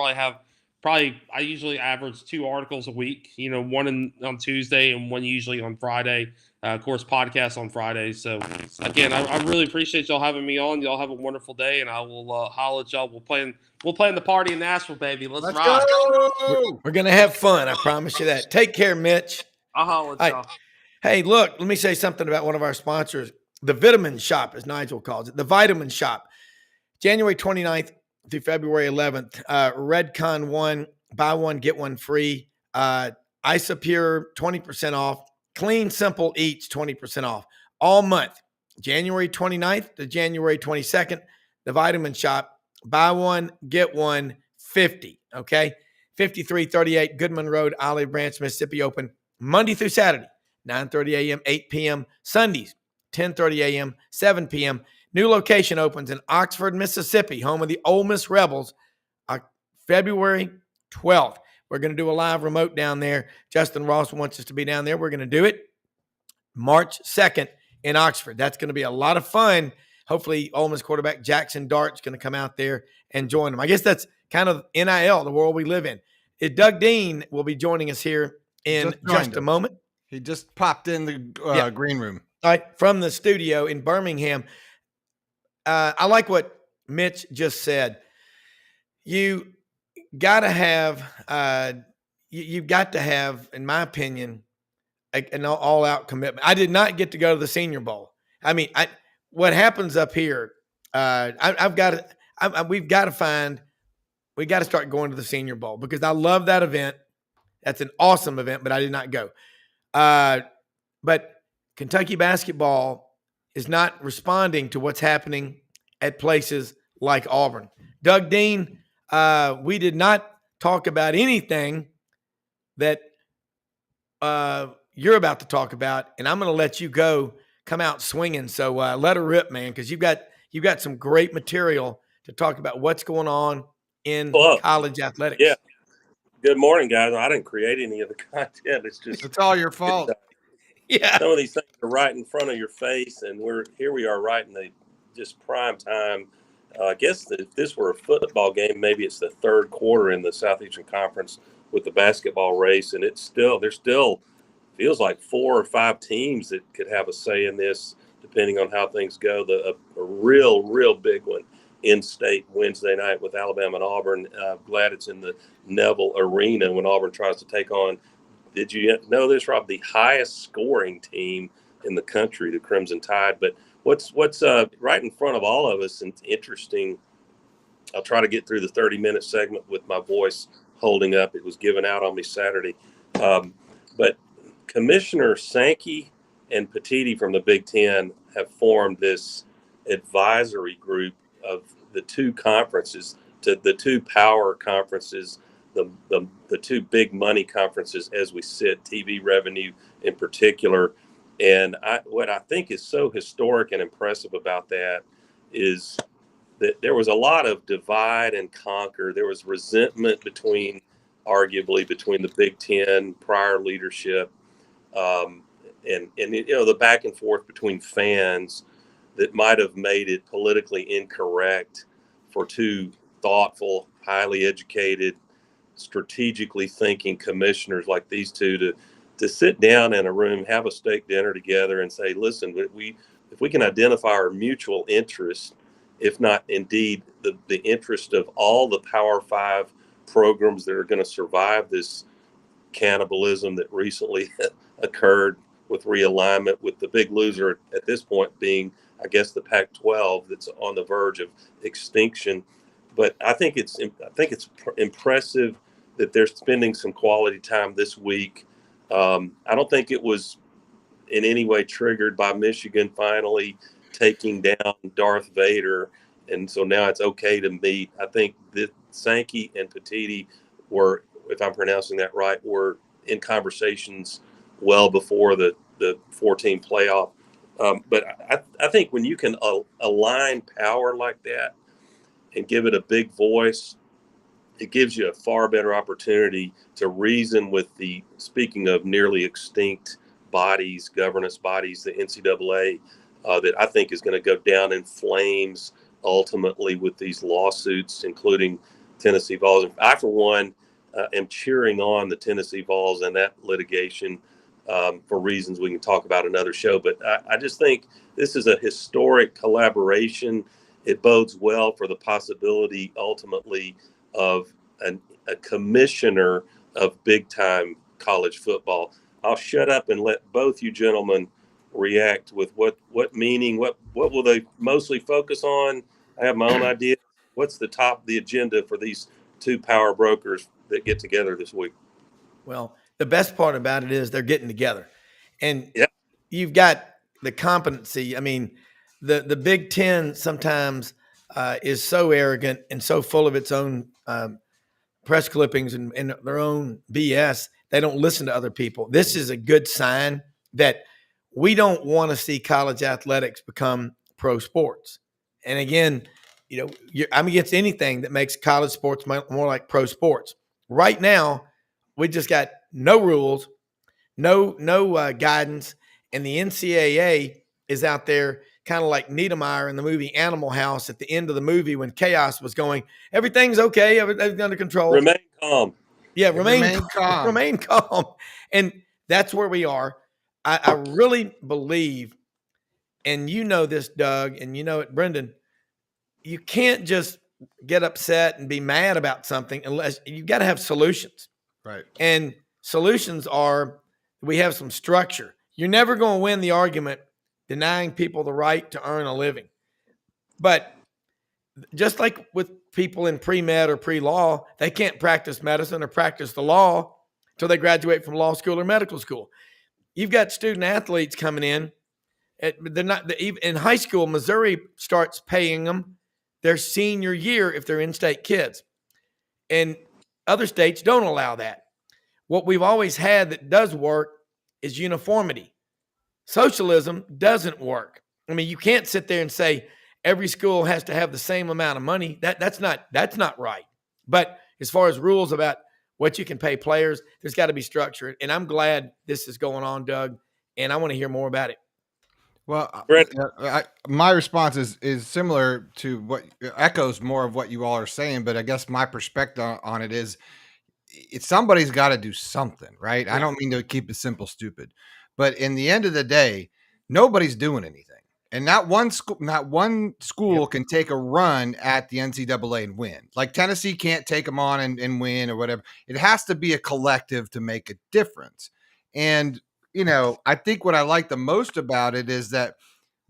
I usually average 2 articles a week. One on Tuesday and one usually on Friday. Of course, podcasts on Fridays. So again, I really appreciate y'all having me on. Y'all have a wonderful day, and I will holler at y'all. We'll play in the party in Nashville, baby. Let's rock. Go. We're gonna have fun. I promise you that. Take care, Mitch. I'll holler at y'all. Hey, look, let me say something about one of our sponsors, the Vitamin Shop, as Nigel calls it, the Vitamin Shop. January 29th through February 11th, Redcon 1, buy one, get one free. Isopure, 20% off. Clean Simple Eats, 20% off. All month, January 29th to January 22nd, the Vitamin Shop, buy one, get one, 50, okay? 5338 Goodman Road, Olive Branch, Mississippi, open Monday through Saturday, 9:30 a.m., 8 p.m., Sundays, 10:30 a.m., 7 p.m. New location opens in Oxford, Mississippi, home of the Ole Miss Rebels, February 12th. We're going to do a live remote down there. Justin Ross wants us to be down there. We're going to do it March 2nd in Oxford. That's going to be a lot of fun. Hopefully, Ole Miss quarterback Jackson Dart's going to come out there and join them. I guess that's kind of NIL, the world we live in. Doug Dean will be joining us here in just a moment. He just popped in the green room. All right, from the studio in Birmingham. I like what Mitch just said. You've got to have, in my opinion, an all-out commitment. I did not get to go to the Senior Bowl. I mean, what happens up here, we've got to start going to the Senior Bowl, because I love that event. That's an awesome event, but I did not go. But Kentucky basketball is not responding to what's happening at places like Auburn. Doug Dean, we did not talk about anything that you're about to talk about, and I'm going to let you come out swinging. So let her rip, man, because you've got some great material to talk about what's going on in college athletics. Yeah. Good morning, guys. I didn't create any of the content. It's all your fault. Yeah. Some of these things are right in front of your face, and we are right in the just prime time. I guess if this were a football game, maybe it's the third quarter in the Southeastern Conference with the basketball race, and there still feels like 4 or 5 teams that could have a say in this. depending on how things go. A real big one in state Wednesday night with Alabama and Auburn. Glad it's in the Neville Arena when Auburn tries to take on, did you know this, Rob, the highest scoring team in the country, the Crimson Tide. But what's right in front of all of us and interesting, I'll try to get through the 30-minute segment with my voice holding up. It was given out on me Saturday. But Commissioner Sankey and Petiti from the Big Ten have formed this advisory group of the two conferences, to the two power conferences, the two big money conferences as we sit, TV revenue in particular. And what I think is so historic and impressive about that is that there was a lot of divide and conquer. There was resentment arguably between the Big Ten prior leadership, and the back and forth between fans that might have made it politically incorrect for two thoughtful, highly educated, strategically thinking commissioners like these two to sit down in a room, have a steak dinner together, and say, listen, if we can identify our mutual interest, if not indeed the interest of all the Power Five programs that are going to survive this cannibalism that recently occurred with realignment, with the big loser at this point being, I guess, the Pac-12 that's on the verge of extinction. But I think it's impressive that they're spending some quality time this week. I don't think it was in any way triggered by Michigan finally taking down Darth Vader, and so now it's okay to meet. I think that Sankey and Petiti were, if I'm pronouncing that right, were in conversations well before the 14 playoff. But I think when you can align power like that and give it a big voice, it gives you a far better opportunity to reason with speaking of nearly extinct bodies, governance bodies, the NCAA, that I think is going to go down in flames ultimately with these lawsuits, including Tennessee Vols. I, for one, am cheering on the Tennessee Vols and that litigation for reasons we can talk about another show. But I just think this is a historic collaboration. It bodes well for the possibility ultimately of a commissioner of big-time college football. I'll shut up and let both you gentlemen react with what meaning, what will they mostly focus on? I have my own idea. What's the top of the agenda for these two power brokers that get together this week? Well, the best part about it is they're getting together. And you've got the competency. I mean, the Big Ten sometimes is so arrogant and so full of its own press clippings and their own BS. They don't listen to other people. This is a good sign that we don't want to see college athletics become pro sports. And again, I'm against anything that makes college sports more like pro sports. Right now, we just got no rules, no guidance, and the NCAA is out there kind of like Niedermeyer in the movie Animal House at the end of the movie when chaos was going. Everything's okay. Everything's under control. Remain calm. Yeah, remain calm. Remain calm. And that's where we are. I really believe, and you know this, Doug, and you know it, Brendan, you can't just get upset and be mad about something unless you've got to have solutions. Right. And solutions are, we have some structure. You're never going to win the argument denying people the right to earn a living. But just like with people in pre-med or pre-law, they can't practice medicine or practice the law until they graduate from law school or medical school. You've got student athletes coming in. They're not in high school. Missouri starts paying them their senior year if they're in-state kids. And other states don't allow that. What we've always had that does work is uniformity. Socialism doesn't work. I mean, you can't sit there and say every school has to have the same amount of money. That's not right. But as far as rules about what you can pay players, there's got to be structure. And I'm glad this is going on, Doug, and I want to hear more about it. Well, my response is similar to what echoes more of what you all are saying, but I guess my perspective on it is somebody's got to do something, right? I don't mean to keep it simple, stupid, but in the end of the day, nobody's doing anything. And not one school can take a run at the NCAA and win. Like Tennessee can't take them on and win or whatever. It has to be a collective to make a difference. And, I think what I like the most about it is that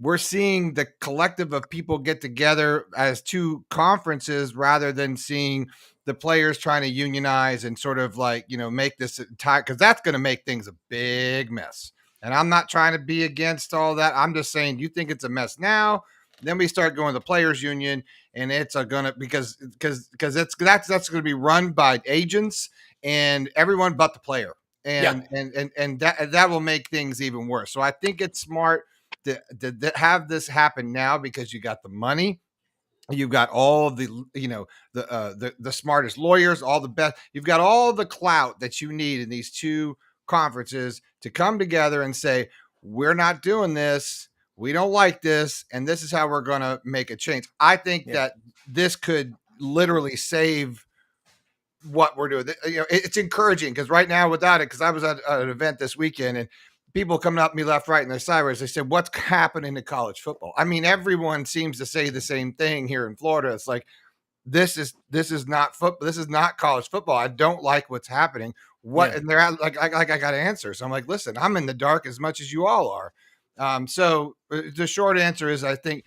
we're seeing the collective of people get together as two conferences rather than seeing the players trying to unionize and sort of like, make this entire, because that's going to make things a big mess. And I'm not trying to be against all that. I'm just saying, you think it's a mess now, then we start going to the players union, and it's going to, because that's going to be run by agents and everyone but the player. And that will make things even worse. So I think it's smart to have this happen now because you got the money. You've got all of the, the smartest lawyers, all the best. You've got all the clout that you need in these two conferences to come together and say, we're not doing this. We don't like this. And this is how we're going to make a change. I think that this could literally save what we're doing. It's encouraging because right now without it, because I was at an event this weekend and people coming up to me left, right, and they're sideways. They said, what's happening to college football? I mean, everyone seems to say the same thing here in Florida. It's like, this is not football. This is not college football. I don't like what's happening. And they're like, I got answers. I'm like, listen, I'm in the dark as much as you all are. So the short answer is, I think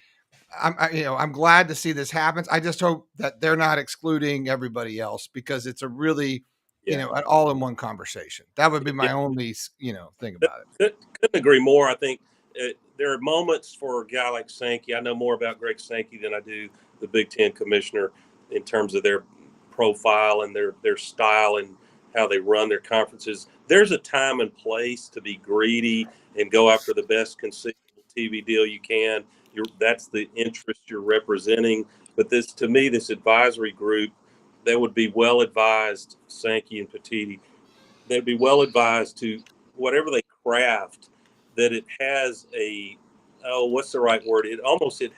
I'm glad to see this happens. I just hope that they're not excluding everybody else because it's a really, an all-in-one conversation. That would be my only, thing about it. Couldn't agree more. I think there are moments for a guy like Sankey. I know more about Greg Sankey than I do the Big Ten commissioner in terms of their profile and their style and how they run their conferences. There's a time and place to be greedy and go after the best conceivable TV deal you can. That's the interest you're representing. But to me, this advisory group, they would be well advised, Sankey and Petitti, they'd be well advised to whatever they craft, that it has what's the right word? It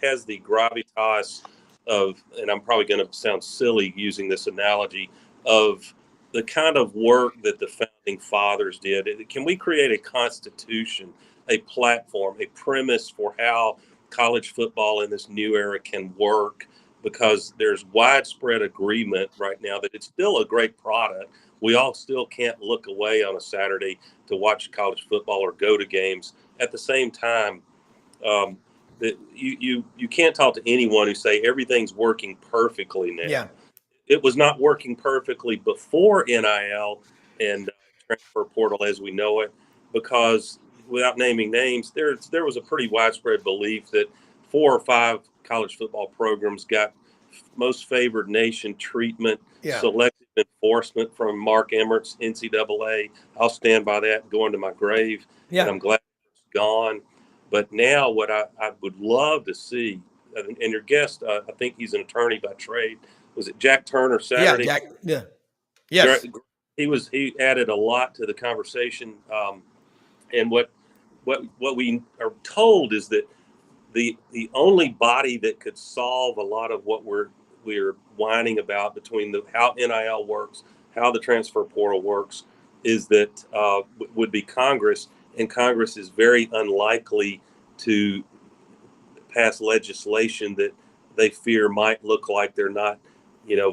has the gravitas of, and I'm probably going to sound silly using this analogy, of the kind of work that the founding fathers did. Can we create a constitution, a platform, a premise for how college football in this new era can work? Because there's widespread agreement right now that it's still a great product. We all still can't look away on a Saturday to watch college football or go to games. At the same time, that you can't talk to anyone who say everything's working perfectly now. Yeah. It was not working perfectly before NIL and transfer portal as we know it, because without naming names, there was a pretty widespread belief that 4 or 5 college football programs got most favored nation treatment, selective enforcement from Mark Emmert's NCAA. I'll stand by that going to my grave, and I'm glad it's gone. But now what I would love to see, and your guest, I think he's an attorney by trade. Was it Jack Turner Saturday? Yeah, Jack. Yeah. Yes. He added a lot to the conversation. And what we are told is that the only body that could solve a lot of what we're whining about between how NIL works, how the transfer portal works, is that would be Congress, and Congress is very unlikely to pass legislation that they fear might look like they're not,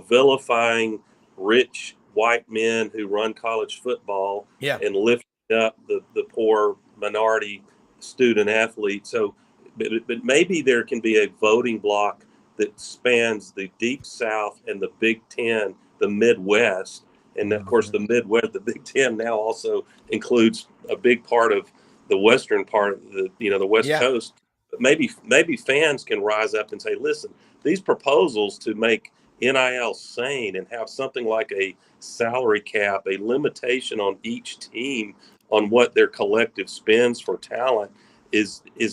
vilifying rich white men who run college football and lifting up the poor minority student athlete. So, but maybe there can be a voting block that spans the Deep South and the Big Ten, the Midwest. And of course, the Midwest, the Big Ten now also includes a big part of the western part of the West Coast. But maybe fans can rise up and say, listen, these proposals to make NIL sane and have something like a salary cap, a limitation on each team on what their collective spends for talent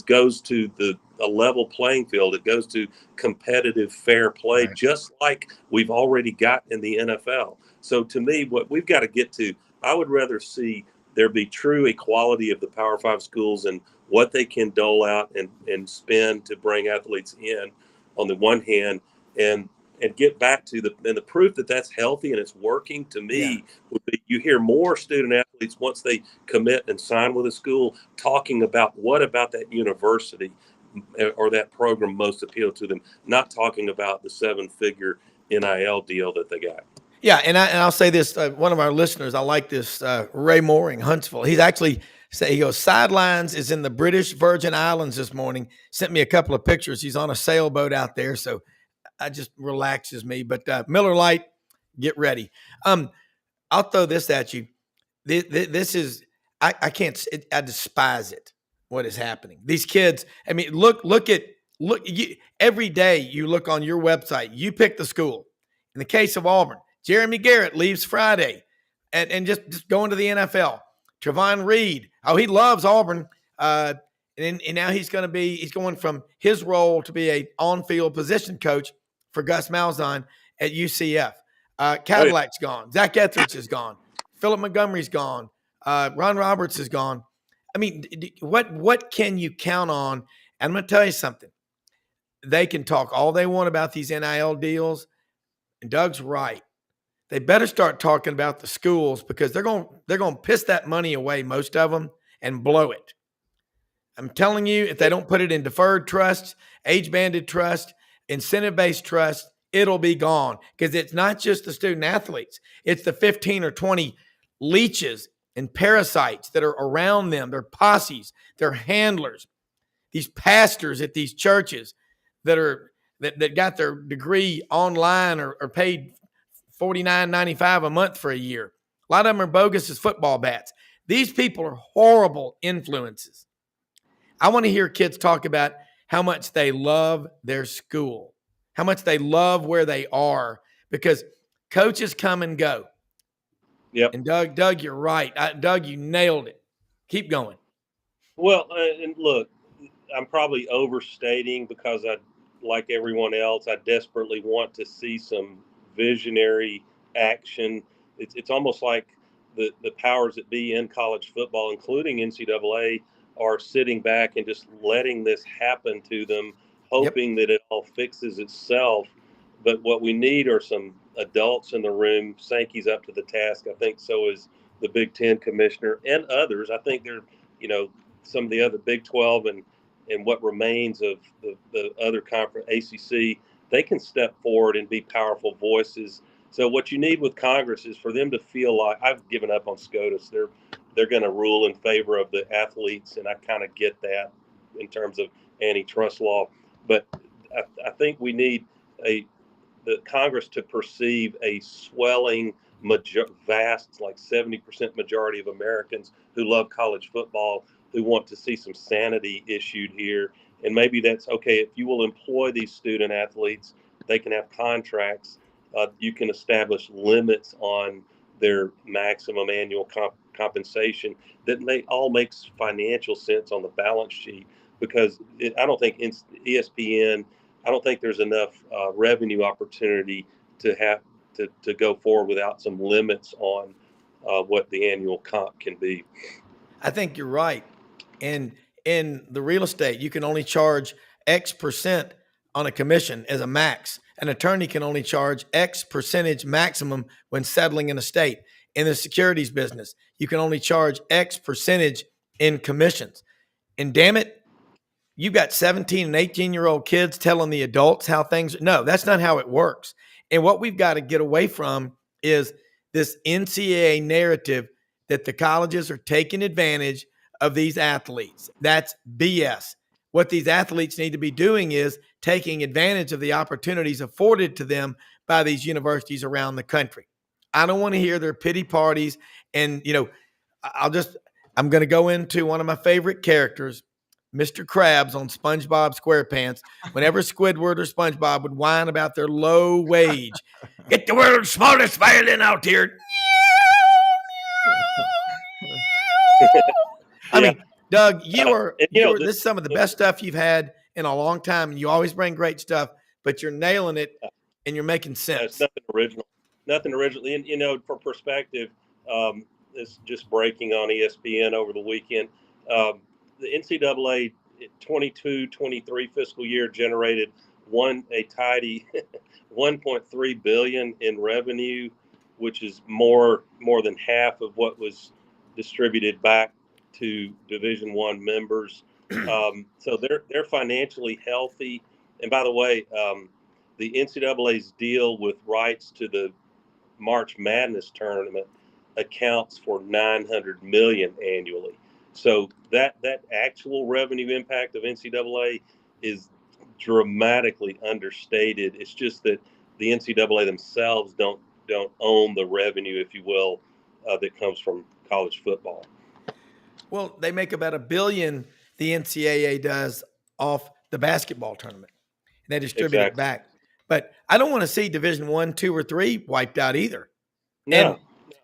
goes to a level playing field. It goes to competitive fair play, just like we've already got in the NFL. So to me, what we've got to get to, I would rather see there be true equality of the Power 5 schools and what they can dole out and spend to bring athletes in on the one hand, and get back to the proof that that's healthy and it's working to me would be you hear more student athletes once they commit and sign with a school talking about what about that university or that program most appealed to them, not talking about the 7-figure NIL deal that they got. Yeah, and I'll say this, one of our listeners, I like this, Ray Mooring, Huntsville. He's actually he goes, Sidelines is in the British Virgin Islands this morning. Sent me a couple of pictures. He's on a sailboat out there, so it just relaxes me. But Miller Lite, get ready. I'll throw this at you. This is I can't. I despise it. What is happening? These kids. I mean, look. Every day you look on your website. You pick the school. In the case of Auburn, Jeremy Garrett leaves Friday, and just going to the NFL. Trevon Reed. Oh, he loves Auburn. And now he's going from his role to be a on-field position coach for Gus Malzahn at UCF. Cadillac's gone. Zach Etheridge is gone. Philip Montgomery's gone. Ron Roberts is gone. I mean, what can you count on? And I'm going to tell you something. They can talk all they want about these NIL deals, and Doug's right. They better start talking about the schools, because they're going to piss that money away, most of them, and blow it. I'm telling you, if they don't put it in deferred trusts, age-banded trust, incentive-based trust, it'll be gone, because it's not just the student athletes. It's the 15 or 20 leeches and parasites that are around them. They're posses, they're handlers, these pastors at these churches that got their degree online or paid $49.95 a month for a year. A lot of them are bogus as football bats. These people are horrible influences. I want to hear kids talk about how much they love their school, how much they love where they are, because coaches come and go. Yep. And Doug, you're right. Doug, you nailed it. Keep going. Well, and look, I'm probably overstating, because like everyone else, I desperately want to see some visionary action. It's almost like the powers that be in college football, including NCAA, are sitting back and just letting this happen to them, hoping that it all fixes itself. But what we need are some adults in the room. Sankey's up to the task. I think so is the Big Ten commissioner and others. I think they're, some of the other Big 12 and what remains of the other conference, ACC, they can step forward and be powerful voices. So what you need with Congress is for them to feel like, I've given up on SCOTUS. They're going to rule in favor of the athletes, and I kind of get that in terms of antitrust law. But I think we need the Congress to perceive a swelling, vast, like 70% majority of Americans who love college football, who want to see some sanity issued here. And maybe that's okay. If you will employ these student athletes, they can have contracts. You can establish limits on their maximum annual compensation that all makes financial sense on the balance sheet, because I don't think ESPN, I don't think there's enough revenue opportunity to have to go forward without some limits on what the annual comp can be. I think you're right. And in the real estate, you can only charge X percent on a commission as a max. An attorney can only charge X percentage maximum when settling an estate. In the securities business, you can only charge X percentage in commissions. And damn it, you've got 17 and 18-year-old kids telling the adults how things – no, that's not how it works. And what we've got to get away from is this NCAA narrative that the colleges are taking advantage of these athletes. That's BS. What these athletes need to be doing is taking advantage of the opportunities afforded to them by these universities around the country. I don't want to hear their pity parties. And, I'm going to go into one of my favorite characters, Mr. Krabs on SpongeBob SquarePants. Whenever Squidward or SpongeBob would whine about their low wage, get the world's smartest violin out here. I mean, Doug, this is some of the best stuff you've had in a long time, and you always bring great stuff, but you're nailing it and you're making sense. It's nothing original. And, for perspective, it's just breaking on ESPN over the weekend. The NCAA 22-23 fiscal year generated a tidy $1.3 billion in revenue, which is more than half of what was distributed back to Division I members. So they're financially healthy. And by the way, the NCAA's deal with rights to the March Madness tournament accounts for $900 million annually. So that actual revenue impact of NCAA is dramatically understated. It's just that the NCAA themselves don't own the revenue, if you will, that comes from college football. Well, they make about $1 billion, the NCAA does, off the basketball tournament, and they distribute it back. But I don't want to see Division 1, 2, or 3 wiped out either. No.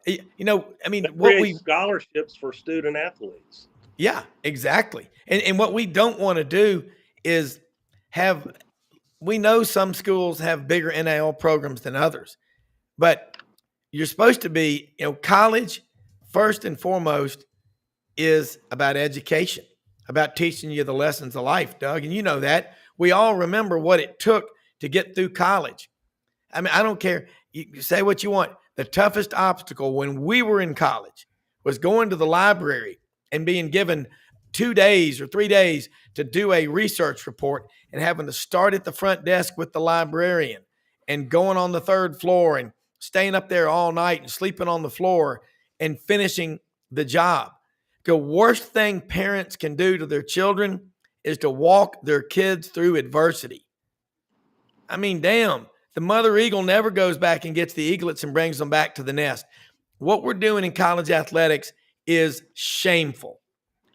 And, you know, I mean, what we scholarships for student athletes. Yeah, exactly. And what we don't want to do is have, we know some schools have bigger NIL programs than others, but you're supposed to be, you know, college first and foremost is about education, about teaching you the lessons of life, Doug. And you know that. We all remember what it took to get through college. I mean, I don't care. You say what you want. The toughest obstacle when we were in college was going to the library and being given 2 days or 3 days to do a research report and having to start at the front desk with the librarian and going on the third floor and staying up there all night and sleeping on the floor and finishing the job. The worst thing parents can do to their children is to walk their kids through adversity. I mean, damn, the mother eagle never goes back and gets the eaglets and brings them back to the nest. What we're doing in college athletics is shameful.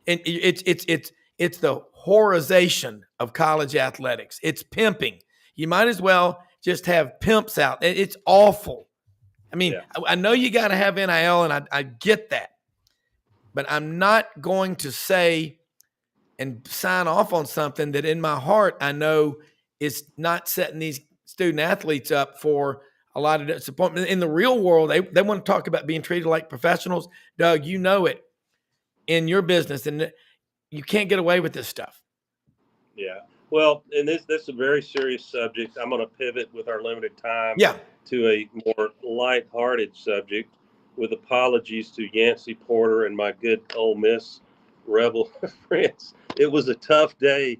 And it's the whorization of college athletics. It's pimping. You might as well just have pimps out. It's awful. I mean, I know you got to have NIL, and I get that. But I'm not going to say and sign off on something that in my heart I know is not setting these student athletes up for a lot of disappointment. In the real world, they want to talk about being treated like professionals. Doug, you know it in your business, and you can't get away with this stuff. Yeah. Well, and this is a very serious subject. I'm going to pivot with our limited time to a more lighthearted subject, with apologies to Yancey Porter and my good Ole Miss Rebel friends. It was a tough day,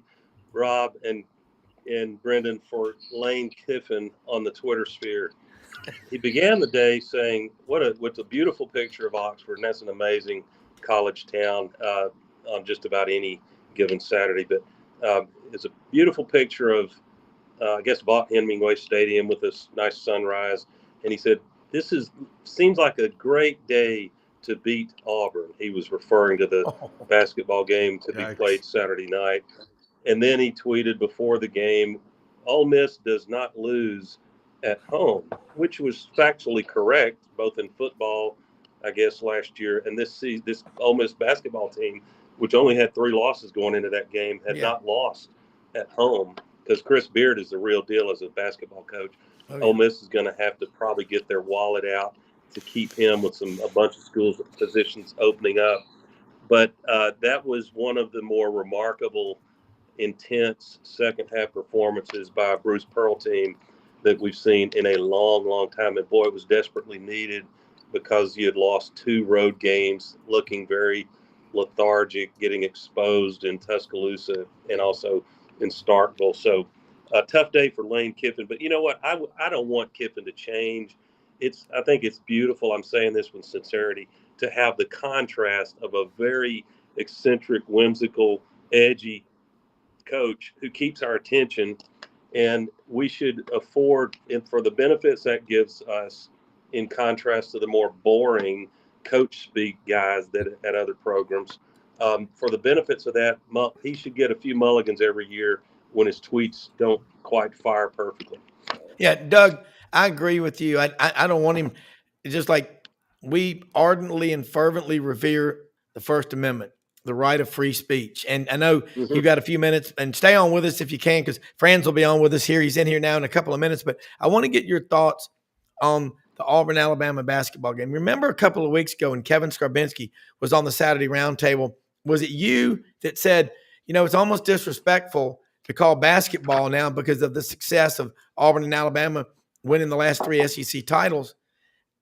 Rob and Brendan, for Lane Kiffin on the Twitter sphere. He began the day saying, what's a beautiful picture of Oxford, and that's an amazing college town on just about any given Saturday. But it's a beautiful picture of, I guess, Vaught-Hemingway Stadium with this nice sunrise. And he said, seems like a great day to beat Auburn. He was referring to the basketball game to be played Saturday night. And then he tweeted before the game, Ole Miss does not lose at home, which was factually correct, both in football, I guess, last year, and this Ole Miss basketball team, which only had 3 losses going into that game, had not lost at home, because Chris Beard is the real deal as a basketball coach. Ole Miss is going to have to probably get their wallet out to keep him with a bunch of schools positions opening up. But that was one of the more remarkable, intense second half performances by a Bruce Pearl team that we've seen in a long, long time. And boy, it was desperately needed, because you had lost 2 road games, looking very lethargic, getting exposed in Tuscaloosa and also in Starkville. So a tough day for Lane Kiffin. But you know what? I don't want Kiffin to change. I think it's beautiful, I'm saying this with sincerity, to have the contrast of a very eccentric, whimsical, edgy coach who keeps our attention. And we should afford, and for the benefits that gives us, in contrast to the more boring coach speak guys that at other programs, for the benefits of that, he should get a few mulligans every year when his tweets don't quite fire perfectly. Yeah, Doug, I agree with you. I don't want him. It's just like we ardently and fervently revere the First Amendment, the right of free speech. And I know you got a few minutes, and stay on with us if you can, because Franz will be on with us here. He's in here now in a couple of minutes, but I want to get your thoughts on the Auburn, Alabama basketball game. Remember a couple of weeks ago when Kevin Skarbinski was on the Saturday roundtable, was it you that said, you know, it's almost disrespectful to call basketball now because of the success of Auburn and Alabama winning the last 3 SEC titles?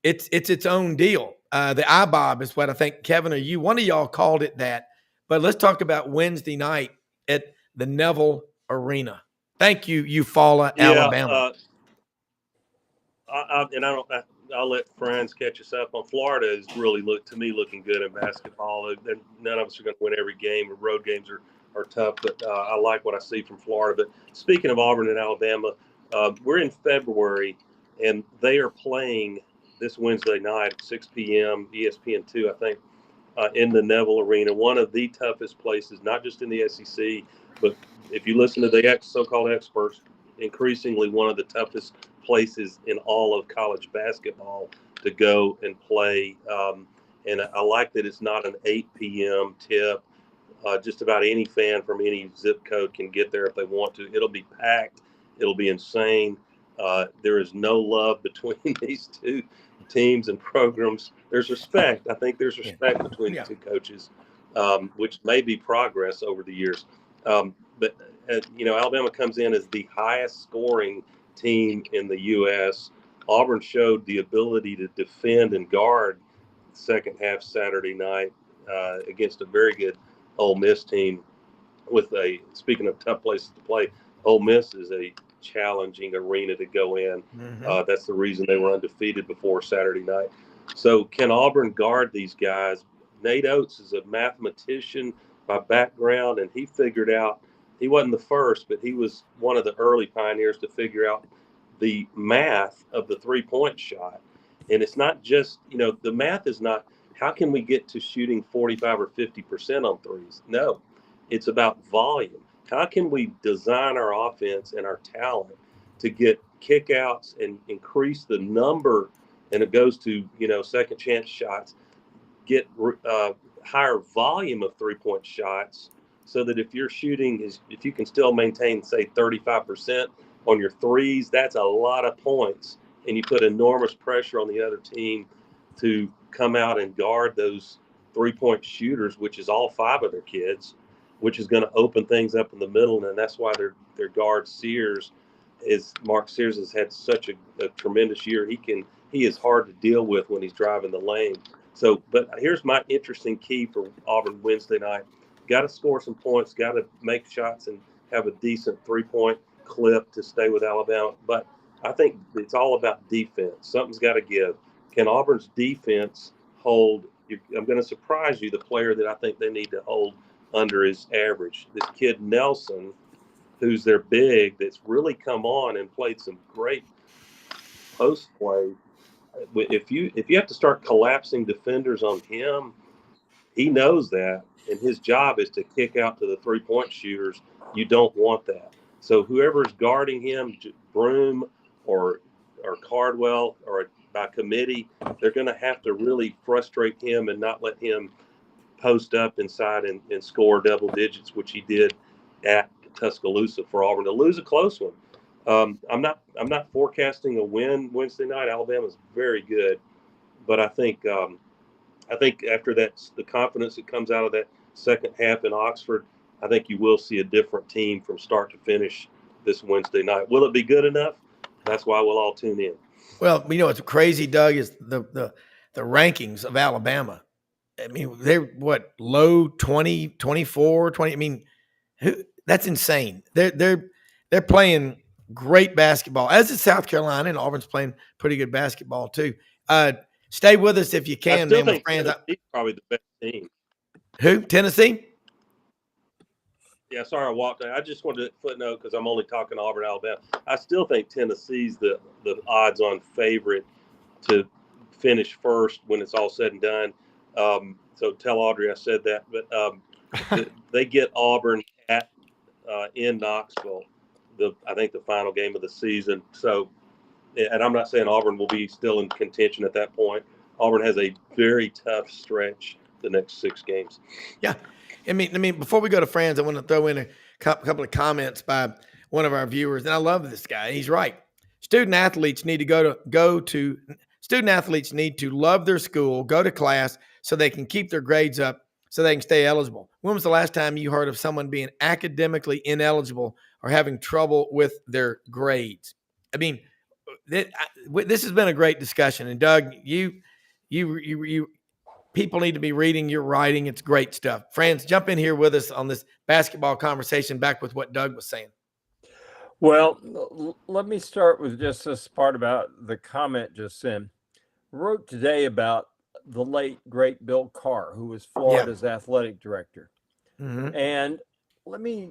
It's its own deal. The IBOB is what I think Kevin or one of y'all called it that. But let's talk about Wednesday night at the Neville Arena. Thank you, Eufaula, Alabama. I'll let Franz catch us up on. Florida is really looking good in basketball. None of us are going to win every game. The road games are tough, but I like what I see from Florida. But speaking of Auburn and Alabama, we're in February, and they are playing this Wednesday night, 6 p.m. ESPN2, I think, in the Neville Arena, one of the toughest places, not just in the SEC, but if you listen to the so-called experts, increasingly one of the toughest places in all of college basketball to go and play. And I like that it's not an 8 p.m. tip. Just about any fan from any zip code can get there if they want to. It'll be packed. It'll be insane. There is no love between these two teams and programs. There's respect. I think there's respect between the two coaches, which may be progress over the years. But Alabama comes in as the highest scoring team in the U.S. Auburn showed the ability to defend and guard second half Saturday night against a very good Ole Miss team. Speaking of tough places to play, Ole Miss is a challenging arena to go in. Mm-hmm. That's the reason they were undefeated before Saturday night. So can Auburn guard these guys? Nate Oates is a mathematician by background, and he figured out, he wasn't the first, but he was one of the early pioneers to figure out the math of the three-point shot. And it's not just, the math is not, how can we get to shooting 45 or 50% on threes? No, it's about volume. How can we design our offense and our talent to get kickouts and increase the number, and it goes to, second chance shots, get higher volume of three-point shots, so that if you're shooting, if you can still maintain, say, 35% on your threes, that's a lot of points. And you put enormous pressure on the other team to come out and guard those three-point shooters, which is all five of their kids, which is going to open things up in the middle. And that's why their guard Mark Sears has had such a tremendous year. He is hard to deal with when he's driving the lane. So, but here's my interesting key for Auburn Wednesday night. Got to score some points, got to make shots and have a decent three-point clip to stay with Alabama. But I think it's all about defense. Something's got to give. Can Auburn's defense hold? I'm going to surprise you. The player that I think they need to hold under his average, this kid Nelson, who's their big, that's really come on and played some great post play. If you have to start collapsing defenders on him, he knows that, and his job is to kick out to the three-point shooters. You don't want that. So whoever's guarding him, Broome or Cardwell, or by committee, they're going to have to really frustrate him and not let him post up inside and score double digits, which he did at Tuscaloosa for Auburn, to lose a close one. I'm not forecasting a win Wednesday night. Alabama's very good, but I think after that, the confidence that comes out of that second half in Oxford, I think you will see a different team from start to finish this Wednesday night. Will it be good enough? That's why we'll all tune in. Well, what's crazy, Doug, is the rankings of Alabama. I mean, they're low 20, 24, 20. I mean, that's insane. They're playing great basketball, as is South Carolina, and Auburn's playing pretty good basketball too. Stay with us if you can, man. My friends, Tennessee's probably the best team. Who? Tennessee? Yeah, sorry I walked. I just wanted to footnote, because I'm only talking Auburn, Alabama. I still think Tennessee's the odds-on favorite to finish first when it's all said and done. So tell Audrey I said that. But they get Auburn in Knoxville, I think the final game of the season. So, and I'm not saying Auburn will be still in contention at that point. Auburn has a very tough stretch the next 6 games. Yeah. I mean, before we go to Franz, I want to throw in a couple of comments by one of our viewers, and I love this guy. He's right. Student athletes need to love their school, go to class, so they can keep their grades up, so they can stay eligible. When was the last time you heard of someone being academically ineligible or having trouble with their grades? I mean, this has been a great discussion, and Doug, you people need to be reading your writing. It's great stuff. Franz, jump in here with us on this basketball conversation, back with what Doug was saying. Well, let me start with just this part about the comment just then. I wrote today about the late, great Bill Carr, who was Florida's athletic director. Mm-hmm. And let me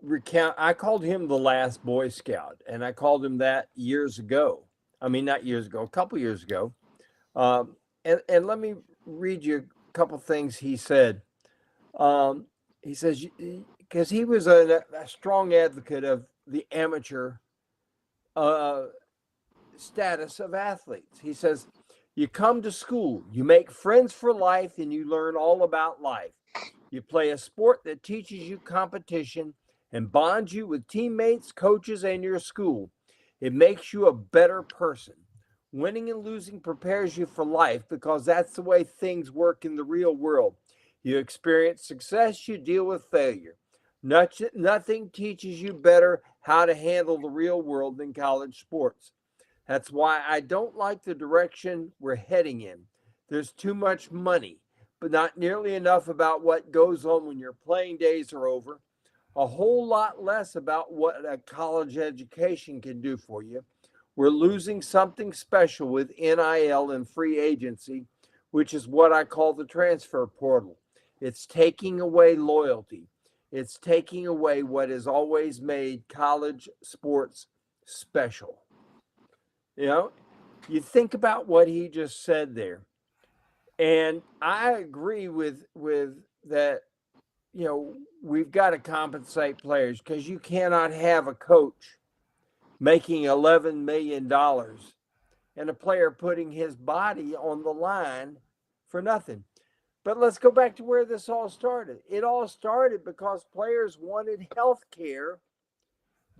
recount, I called him the last Boy Scout, and I called him that years ago. I mean, not years ago, a couple years ago. And let me read you a couple things he said. He says, because he was a strong advocate of the amateur status of athletes. He says, you come to school, you make friends for life, and you learn all about life. You play a sport that teaches you competition and bonds you with teammates, coaches, and your school. It makes you a better person. Winning and losing prepares you for life because that's the way things work in the real world. You experience success, you deal with failure. Nothing teaches you better how to handle the real world than college sports. That's why I don't like the direction we're heading in. There's too much money, but not nearly enough about what goes on when your playing days are over. A whole lot less about what a college education can do for you. We're losing something special with NIL and free agency, which is what I call the transfer portal. It's taking away loyalty. It's taking away what has always made college sports special. You know, you think about what he just said there. And I agree with that. You know, we've got to compensate players because you cannot have a coach making $11 million and a player putting his body on the line for nothing. But let's go back to where this all started. It all started because players wanted health care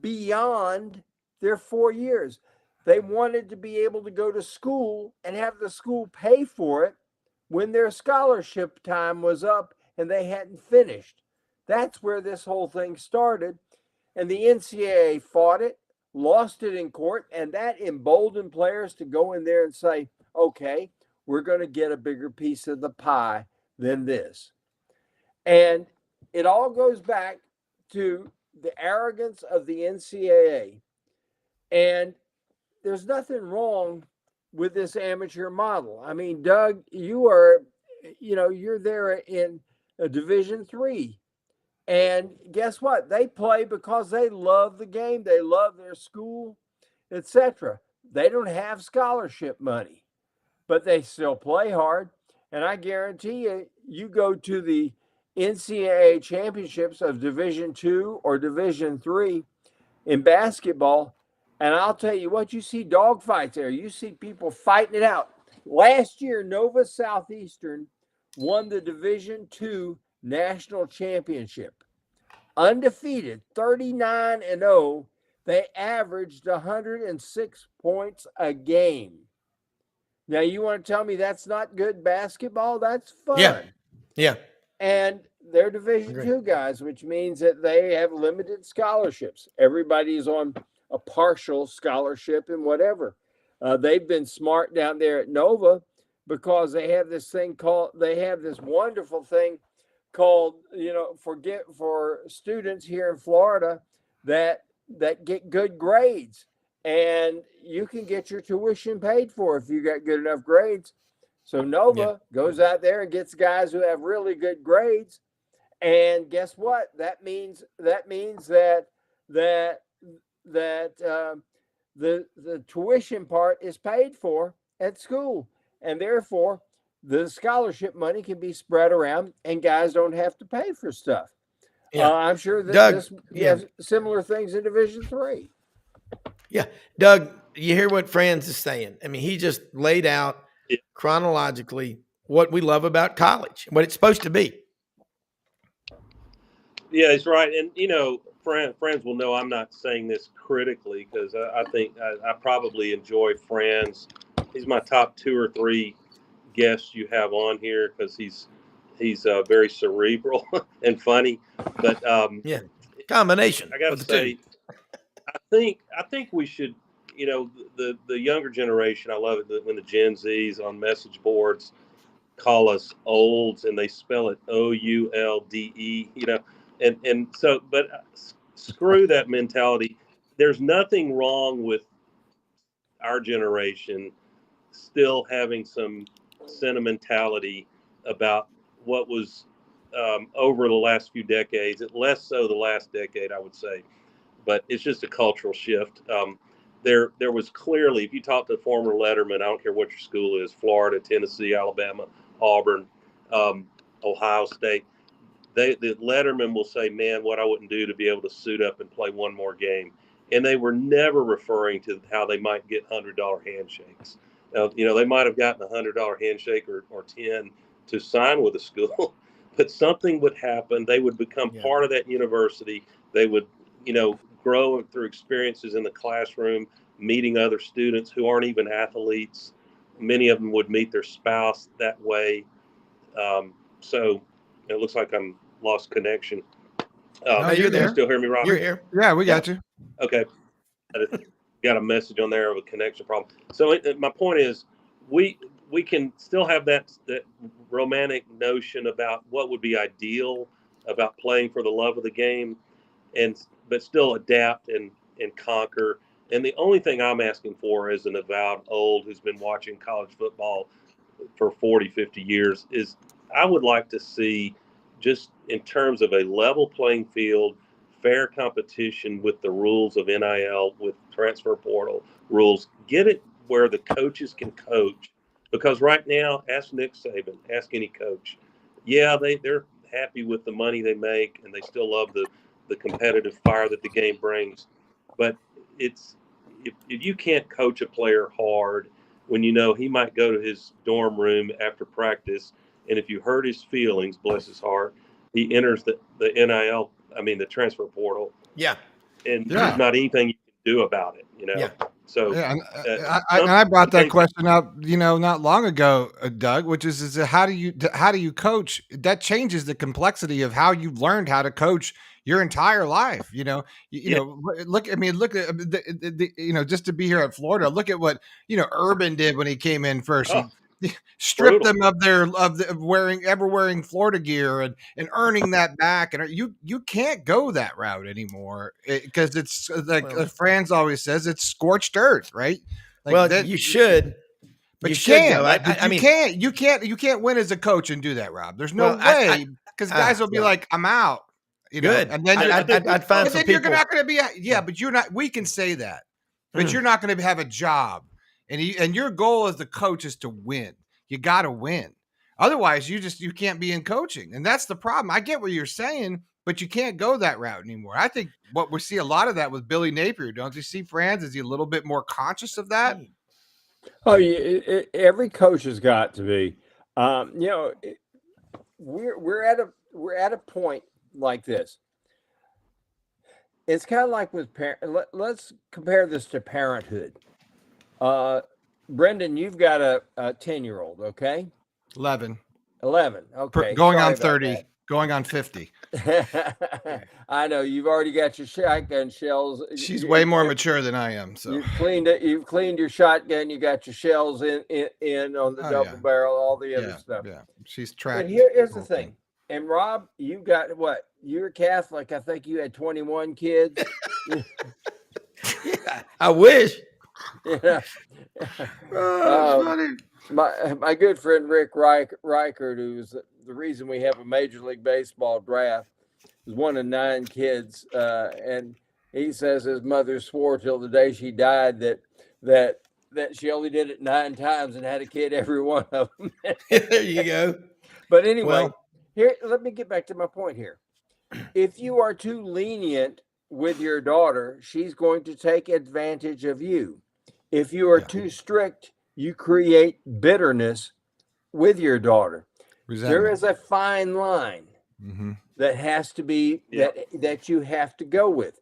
beyond their 4 years. They wanted to be able to go to school and have the school pay for it when their scholarship time was up and they hadn't finished. That's where this whole thing started. And the NCAA fought it, lost it in court, and that emboldened players to go in there and say, okay, we're going to get a bigger piece of the pie than this. And it all goes back to the arrogance of the NCAA. And there's nothing wrong with this amateur model. I mean, Doug, you're there in a Division III. And guess what? They play because they love the game. They love their school, etc. They don't have scholarship money, but they still play hard. And I guarantee you, you go to the NCAA championships of Division II or Division III in basketball, and I'll tell you what, you see dogfights there. You see people fighting it out. Last year, Nova Southeastern won the Division II national championship. Undefeated, 39-0. They averaged 106 points a game. Now, you want to tell me that's not good basketball? That's fun. Yeah. And they're Division II guys, which means that they have limited scholarships. Everybody's on a partial scholarship and whatever. They've been smart down there at Nova because they have this wonderful thing called, for students here in Florida that get good grades. And you can get your tuition paid for if you got good enough grades. So Nova goes out there and gets guys who have really good grades. And guess what? That means that the tuition part is paid for at school. And therefore, the scholarship money can be spread around and guys don't have to pay for stuff. Yeah. I'm sure that Doug, has similar things in Division III. Yeah. Doug, you hear what Franz is saying. I mean, he just laid out chronologically what we love about college, what it's supposed to be. Yeah, he's right. And, Franz will know I'm not saying this critically because I think I probably enjoy Franz. He's my top 2 or 3 guests you have on here because he's very cerebral and funny. But combination. I got to say, I think we should, the younger generation. I love it when the Gen Zs on message boards call us olds, and they spell it OULDE, and so, but screw that mentality. There's nothing wrong with our generation still having some sentimentality about what was over the last few decades, less so the last decade, I would say, but it's just a cultural shift. There was clearly, if you talk to a former letterman, I don't care what your school is, Florida, Tennessee, Alabama, Auburn, Ohio State, the letterman will say, man, what I wouldn't do to be able to suit up and play one more game. And they were never referring to how they might get $100 handshakes. Now, they might have gotten a $100 handshake or 10 to sign with a school, but something would happen. They would become part of that university. They would, grow through experiences in the classroom, meeting other students who aren't even athletes. Many of them would meet their spouse that way. So it looks like I'm lost connection. No, you're there. You still hear me, Rob? You're here. Yeah, we got you. Okay. Got a message on there of a connection problem. So my point is, we can still have that romantic notion about what would be ideal about playing for the love of the game, but still adapt and conquer. And the only thing I'm asking for as an avowed old who's been watching college football for 40, 50 years is I would like to see, just in terms of a level playing field, fair competition with the rules of NIL, with transfer portal rules, get it where the coaches can coach. Because right now, ask Nick Saban, ask any coach. Yeah, they're happy with the money they make, and they still love the competitive fire that the game brings. But it's if you can't coach a player hard when he might go to his dorm room after practice, and if you hurt his feelings, bless his heart, he enters the NIL, the transfer portal. Yeah. And there's not anything you can do about it, Yeah. So I brought that question up, not long ago, Doug, which is how do you coach? That changes the complexity of how you've learned how to coach your entire life. Look at the just to be here at Florida. Look at what Urban did when he came in first. He stripped them of wearing Florida gear and earning that back, and you can't go that route anymore because it's like Franz always says, it's scorched earth, right? You should, but you can't. You can't win as a coach and do that, Rob. There's no way, because guys will be like, I'm out. Good. And then I'd find some people. You're not going to be. But you're not. We can say that, but you're not going to have a job. And your goal as the coach is to win. You got to win. Otherwise, you can't be in coaching. And that's the problem. I get what you're saying, but you can't go that route anymore. I think what we see a lot of that with Billy Napier. Don't you see, Franz? Is he a little bit more conscious of that? Oh, yeah, every coach has got to be. We're at a point like this. It's kind of like with let's compare this to parenthood. Brendan, you've got a 10-year-old, okay? 11. Okay. Going on 30. Going on 50. I know you've already got your shotgun shells. She's way more mature than I am. So you've cleaned it. You've cleaned your shotgun. You got your shells in on the double barrel, all the other stuff. Yeah, she's tracked. And here's the thing. And Rob, you got what? You're Catholic. I think you had 21 kids. Yeah, I wish. Yeah. My good friend Rick Reichert, who's the reason we have a Major League Baseball draft, is one of 9 kids, and he says his mother swore till the day she died that she only did it 9 times and had a kid every one of them. There you go. But anyway, here, let me get back to my point here. If you are too lenient with your daughter, she's going to take advantage of you. If you are too strict, you create bitterness with your daughter. Resentment. There is a fine line that has to be that you have to go with.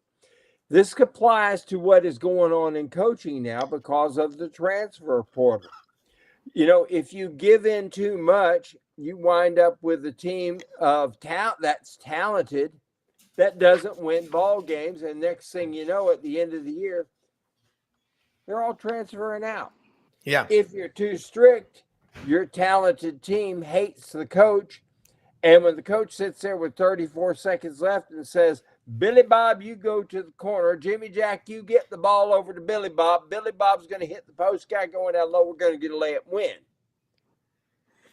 This applies to what is going on in coaching now because of the transfer portal. If you give in too much, you wind up with a team of talent that's talented that doesn't win ball games, and next thing you know, at the end of the year, they're all transferring out. Yeah. If you're too strict, your talented team hates the coach. And when the coach sits there with 34 seconds left and says, Billy Bob, you go to the corner. Jimmy Jack, you get the ball over to Billy Bob. Billy Bob's going to hit the post guy going down low. We're going to get a layup win.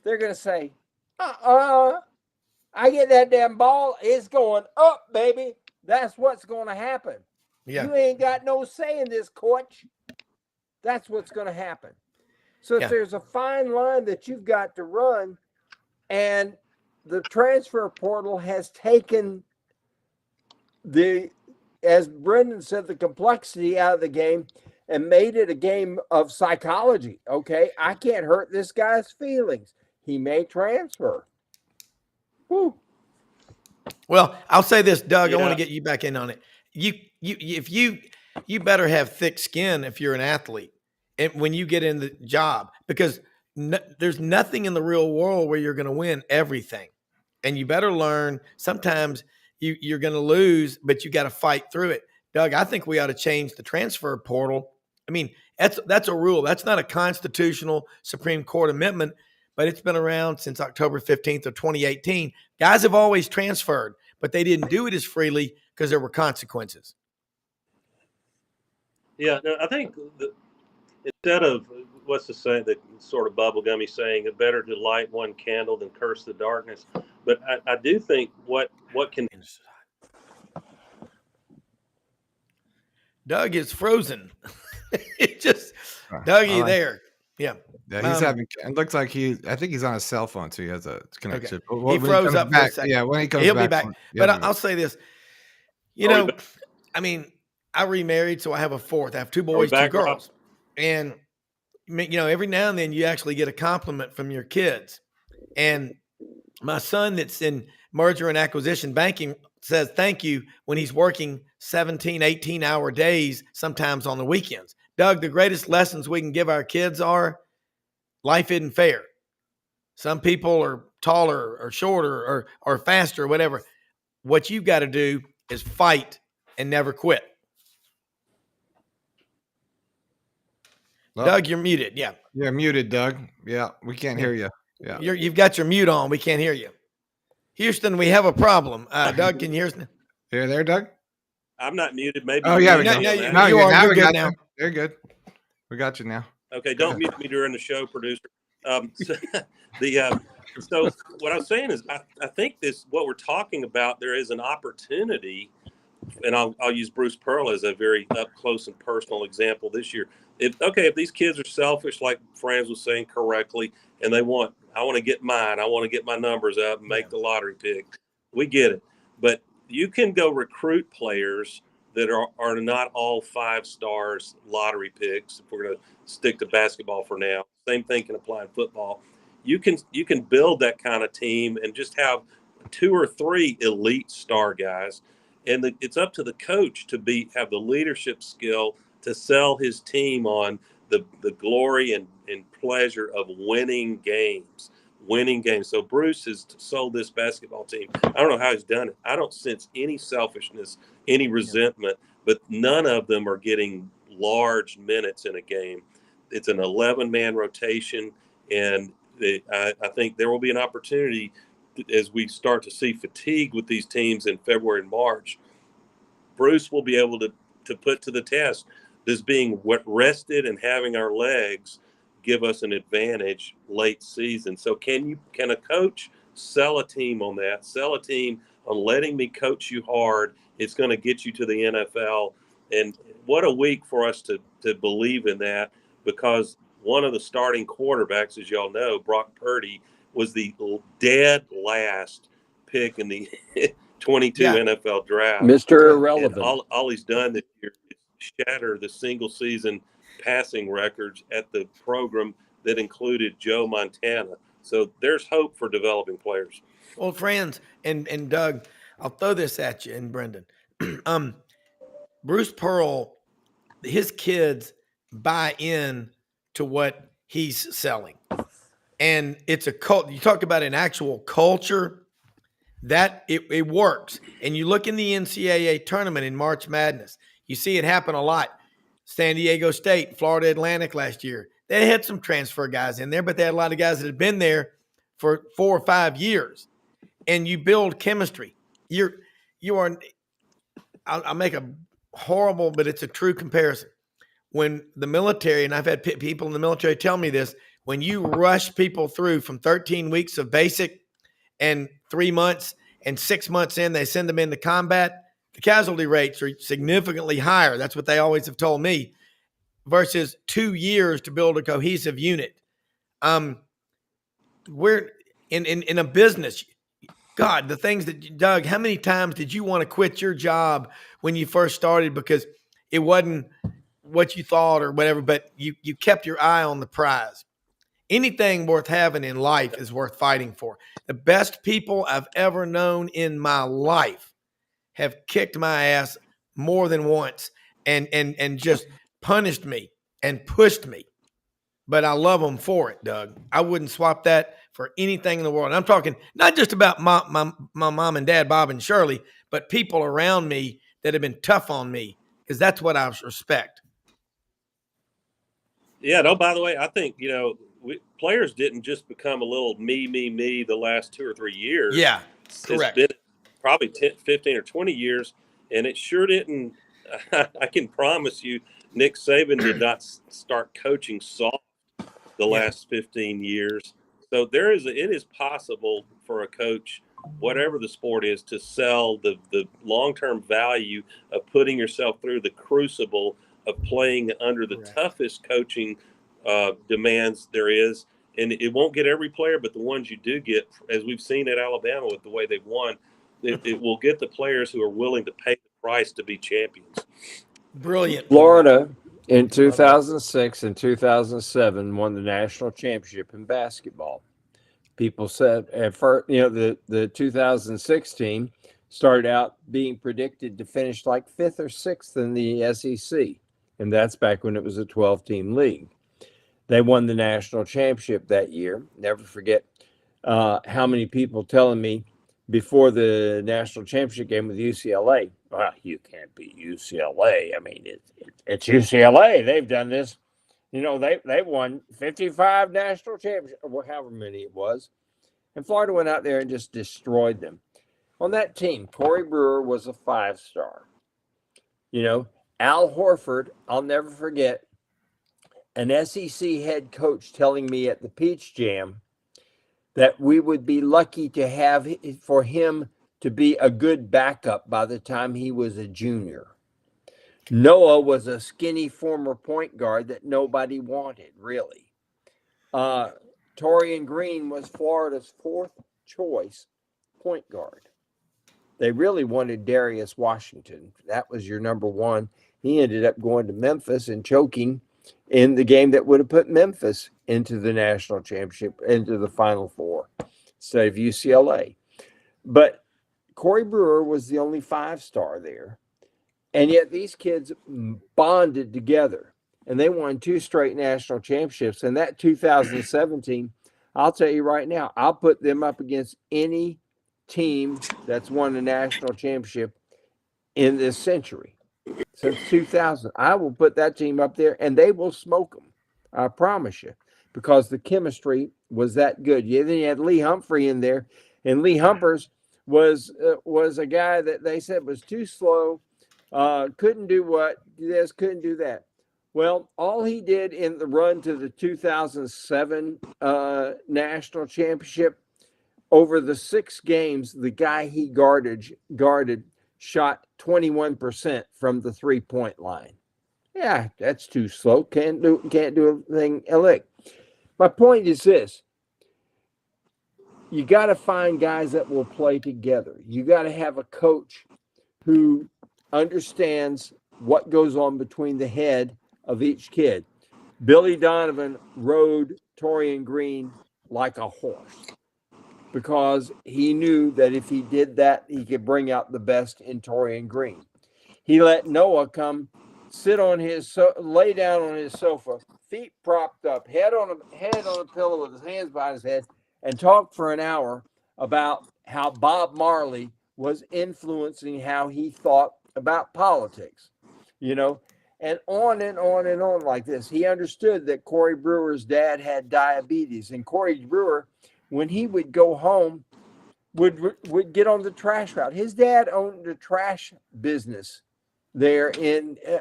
They're going to say, I get that damn ball. It's going up, baby. That's what's going to happen. Yeah. You ain't got no say in this, coach. That's what's going to happen. So if there's a fine line that you've got to run, and the transfer portal has taken as Brendan said, the complexity out of the game and made it a game of psychology. Okay, I can't hurt this guy's feelings. He may transfer. Whew. Well, I'll say this, Doug. I want to get you back in on it. You better have thick skin if you're an athlete, and when you get in the job, because there's nothing in the real world where you're going to win everything, and you better learn. Sometimes you're going to lose, but you got to fight through it. Doug, I think we ought to change the transfer portal. I mean, that's a rule. That's not a constitutional Supreme Court amendment, but it's been around since October 15th of 2018. Guys have always transferred, but they didn't do it as freely because there were consequences. Yeah, no, I think instead of what's the saying, the sort of bubblegummy saying, it's better to light one candle than curse the darkness. But I do think what can Doug is frozen. It just Dougie there. Yeah. Yeah, he's having. It looks like I think he's on a cell phone, so he has a connection. Okay. He froze up back, for a second. Yeah, when he comes he'll back, be back. But I'll say this. I mean, I remarried, so I have a fourth. I have two boys, two girls, and every now and then you actually get a compliment from your kids. And my son, that's in merger and acquisition banking, says thank you when he's working 17, 18-hour days, sometimes on the weekends. Doug, the greatest lessons we can give our kids are life isn't fair. Some people are taller or shorter or faster or whatever. What you've got to do is fight and never quit. Doug, you're muted. Yeah. You're muted, Doug. Yeah, we can't hear you. Yeah. You've got your mute on. We can't hear you. Houston, we have a problem. Doug, can you hear us? You're there, Doug? I'm not muted. Maybe. Oh, yeah. You are. You're good now. You're good. We got you now. Okay, don't mute me during the show, producer. So what I'm saying is I think what we're talking about, there is an opportunity, and I'll use Bruce Pearl as a very up close and personal example this year. If these kids are selfish, like Franz was saying correctly, and I want to get mine, I want to get my numbers up and make the lottery pick, we get it. But you can go recruit players that are not all 5 stars lottery picks. If we're going to stick to basketball for now, same thing can apply in football. You can build that kind of team and just have 2 or 3 elite star guys, and it's up to the coach to have the leadership skill to sell his team on the glory and pleasure of winning games. So Bruce has sold this basketball team. I don't know how he's done it. I don't sense any selfishness, any resentment, but none of them are getting large minutes in a game. It's an 11-man rotation, and I think there will be an opportunity as we start to see fatigue with these teams in February and March. Bruce will be able to put to the test, does being rested and having our legs give us an advantage late season? So can a coach sell a team on that? Sell a team on letting me coach you hard. It's going to get you to the NFL. And what a week for us to believe in that, because one of the starting quarterbacks, as y'all know, Brock Purdy, was the dead last pick in the 22 NFL draft. Mr. Irrelevant. And all he's done this year is shatter the single season passing records at the program that included Joe Montana. So there's hope for developing players. Well, Franz and Doug, I'll throw this at you, and Brendan. Bruce Pearl, his kids buy in to what he's selling. And it's a cult. You talk about an actual culture that it works. And you look in the NCAA tournament in March Madness, you see it happen a lot. San Diego State, Florida Atlantic last year. They had some transfer guys in there, but they had a lot of guys that had been there for 4 or 5 years. And you build chemistry. You are. I'll make a horrible, but it's a true comparison. When the military, and I've had people in the military tell me this, when you rush people through from 13 weeks of basic and 3 months and 6 months in, they send them into combat, the casualty rates are significantly higher. That's what they always have told me, versus 2 years to build a cohesive unit. We're in a business. God, the things that, Doug, how many times did you want to quit your job when you first started because it wasn't what you thought or whatever, but you kept your eye on the prize? Anything worth having in life is worth fighting for. The best people I've ever known in my life have kicked my ass more than once and just punished me and pushed me. But I love them for it, Doug. I wouldn't swap that for anything in the world. And I'm talking not just about my mom and dad, Bob and Shirley, but people around me that have been tough on me, because that's what I respect. Yeah, no, by the way, I think, players didn't just become a little me the last 2 or 3 years. Yeah, correct. It's been probably 10, 15 or 20 years, and it sure didn't. I can promise you, Nick Saban did not start coaching soft the last 15 years. So it is possible for a coach, whatever the sport is, to sell the long-term value of putting yourself through the crucible of playing under the toughest coaching demands there is. And it won't get every player, but the ones you do get, as we've seen at Alabama with the way they've won, it will get the players who are willing to pay the price to be champions. Brilliant. Florida in 2006 and 2007 won the national championship in basketball. People said at first, the 2006 team started out being predicted to finish like 5th or 6th in the SEC. And that's back when it was a 12-team league. They won the national championship that year. Never forget how many people telling me before the national championship game with UCLA, well, you can't beat UCLA. I mean, it's UCLA. They've done this. They won 55 national championships, or however many it was. And Florida went out there and just destroyed them. On that team, Corey Brewer was a 5-star. Al Horford, I'll never forget, an SEC head coach telling me at the Peach Jam that we would be lucky to have for him to be a good backup by the time he was a junior. Noah was a skinny former point guard that nobody wanted, really. Torian Green was Florida's 4th choice point guard. They really wanted Darius Washington. That was your number 1. He ended up going to Memphis and choking in the game that would have put Memphis into the national championship, into the Final Four, instead of UCLA. But Corey Brewer was the only 5-star there. And yet these kids bonded together, and they won 2 straight national championships. And that 2017, I'll tell you right now, I'll put them up against any team that's won a national championship in this century. Since 2000, I will put that team up there, and they will smoke them. I promise you, because the chemistry was that good. Then you had Lee Humphrey in there, and Lee Humphers was a guy that they said was too slow, couldn't do this, couldn't do that. Well, all he did in the run to the 2007 national championship, over the 6 games, the guy he guarded shot 21% from the 3-point line. Yeah, that's too slow. Can't do a thing. Look, my point is this. You got to find guys that will play together. You got to have a coach who understands what goes on between the head of each kid. Billy Donovan rode Torian Green like a horse, because he knew that if he did that, he could bring out the best in Torian Green. He let Noah come lay down on his sofa, feet propped up, head on a pillow with his hands by his head, and talk for an hour about how Bob Marley was influencing how he thought about politics, and on and on and on like this. He understood that Corey Brewer's dad had diabetes, and Corey Brewer, when he would go home, would get on the trash route. His dad owned a trash business there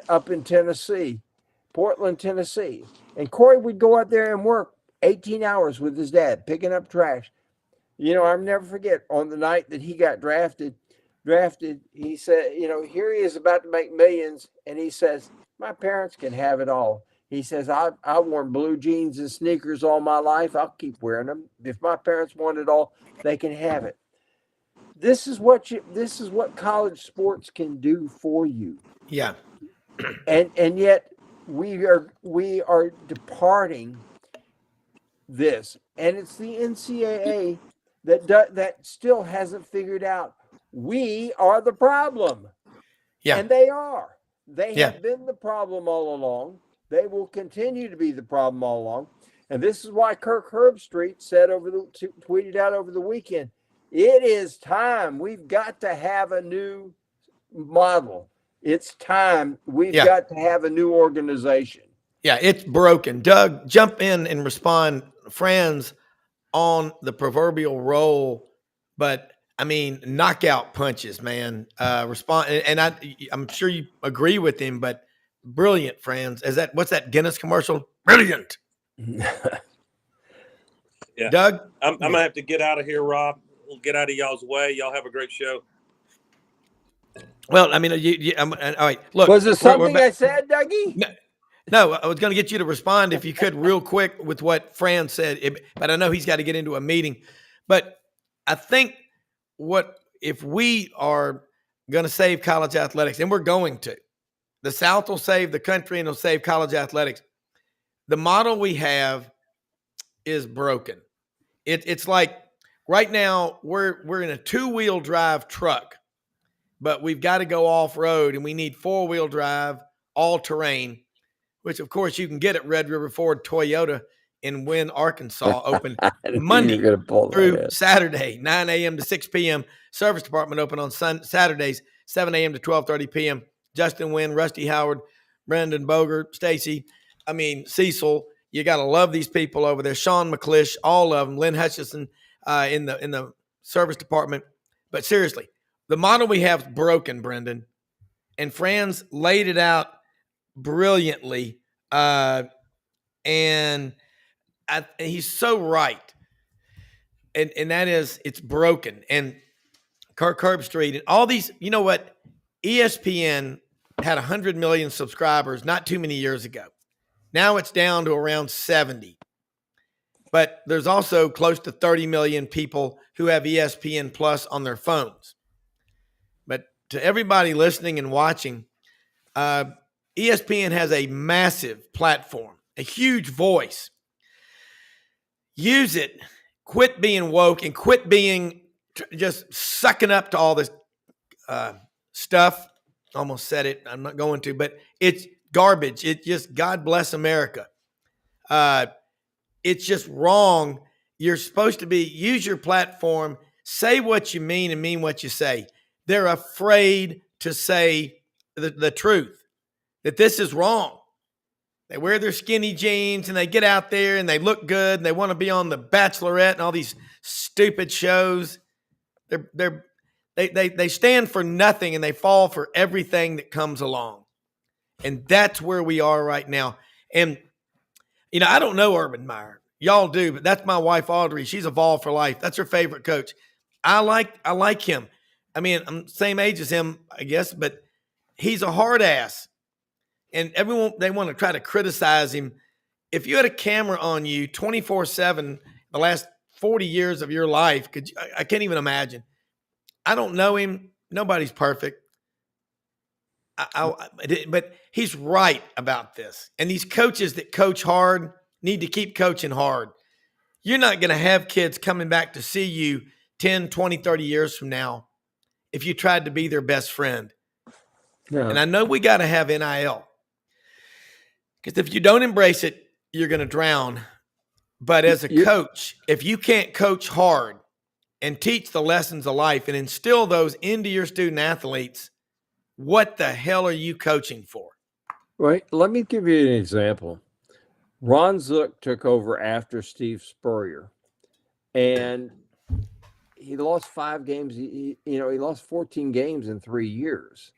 up in Tennessee, Portland, Tennessee. And Corey would go out there and work 18 hours with his dad, picking up trash. I'll never forget, on the night that he got drafted, he said, here he is about to make millions. And he says, my parents can have it all. He says, I've worn blue jeans and sneakers all my life. I'll keep wearing them. If my parents want it all, they can have it. This is what college sports can do for you. Yeah. And yet we are departing this, and it's the NCAA that still hasn't figured out we are the problem. Yeah. And they are. They have been the problem all along. They will continue to be the problem all along. And this is why Kirk Herbstreit tweeted out over the weekend, it is time. We've got to have a new model. It's time. We've got to have a new organization. Yeah, it's broken. Doug, jump in and respond. Franz on the proverbial roll, but I mean, knockout punches, man. Respond, and I'm sure you agree with him, but brilliant, Franz. What's that Guinness commercial? Brilliant. Yeah, Doug, I'm gonna have to get out of here, Rob. We'll get out of y'all's way. Y'all have a great show. Well, I mean, all right. Look, was it something I said, Dougie? No, I was going to get you to respond if you could real quick with what Franz said, but I know he's got to get into a meeting. But I think if we are going to save college athletics, and we're going to, the South will save the country and it'll save college athletics. The model we have is broken. It's like right now we're in a 2-wheel drive truck, but we've got to go off road and we need 4-wheel drive, all terrain, which of course you can get at Red River Ford Toyota in Wynn, Arkansas, open Monday through Saturday, 9 a.m. to 6 p.m. Service department open on Saturdays, 7 a.m. to 12:30 p.m. Justin Wynn, Rusty Howard, Brendan Boger, Stacy, Cecil. You got to love these people over there. Sean McClish, all of them. Lynn Hutchison in the service department. But seriously, the model we have is broken, Brendan. And Franz laid it out brilliantly. And he's so right. And that is, it's broken. And Kirk Herbstreit and all these, you know what? ESPN had 100 million subscribers not too many years ago. Now it's down to around 70. But there's also close to 30 million people who have ESPN Plus on their phones. But to everybody listening and watching, ESPN has a massive platform, a huge voice. Use it. Quit being woke and quit being just sucking up to all this stuff. Almost said it. I'm not going to, but it's garbage. It just, God bless America. It's just wrong. You're supposed to use your platform, say what you mean and mean what you say. They're afraid to say the truth, that this is wrong. They wear their skinny jeans and they get out there and they look good and they want to be on The Bachelorette and all these stupid shows. They stand for nothing and they fall for everything that comes along. And that's where we are right now. And, I don't know Urban Meyer. Y'all do, but that's my wife, Audrey. She's a Vol for life. That's her favorite coach. I like him. I mean, I'm the same age as him, I guess, but he's a hard ass. And everyone, they want to try to criticize him. If you had a camera on you 24/7 the last 40 years of your life, I can't even imagine. I don't know him. Nobody's perfect. But he's right about this. And these coaches that coach hard need to keep coaching hard. You're not going to have kids coming back to see you 10, 20, 30 years from now if you tried to be their best friend. Yeah. And I know we got to have NIL. Because if you don't embrace it, you're going to drown. But as a coach, if you can't coach hard and teach the lessons of life and instill those into your student athletes, what the hell are you coaching for? Right. Let me give you an example. Ron Zook took over after Steve Spurrier, and he lost 5 games. He lost 14 games in 3 years.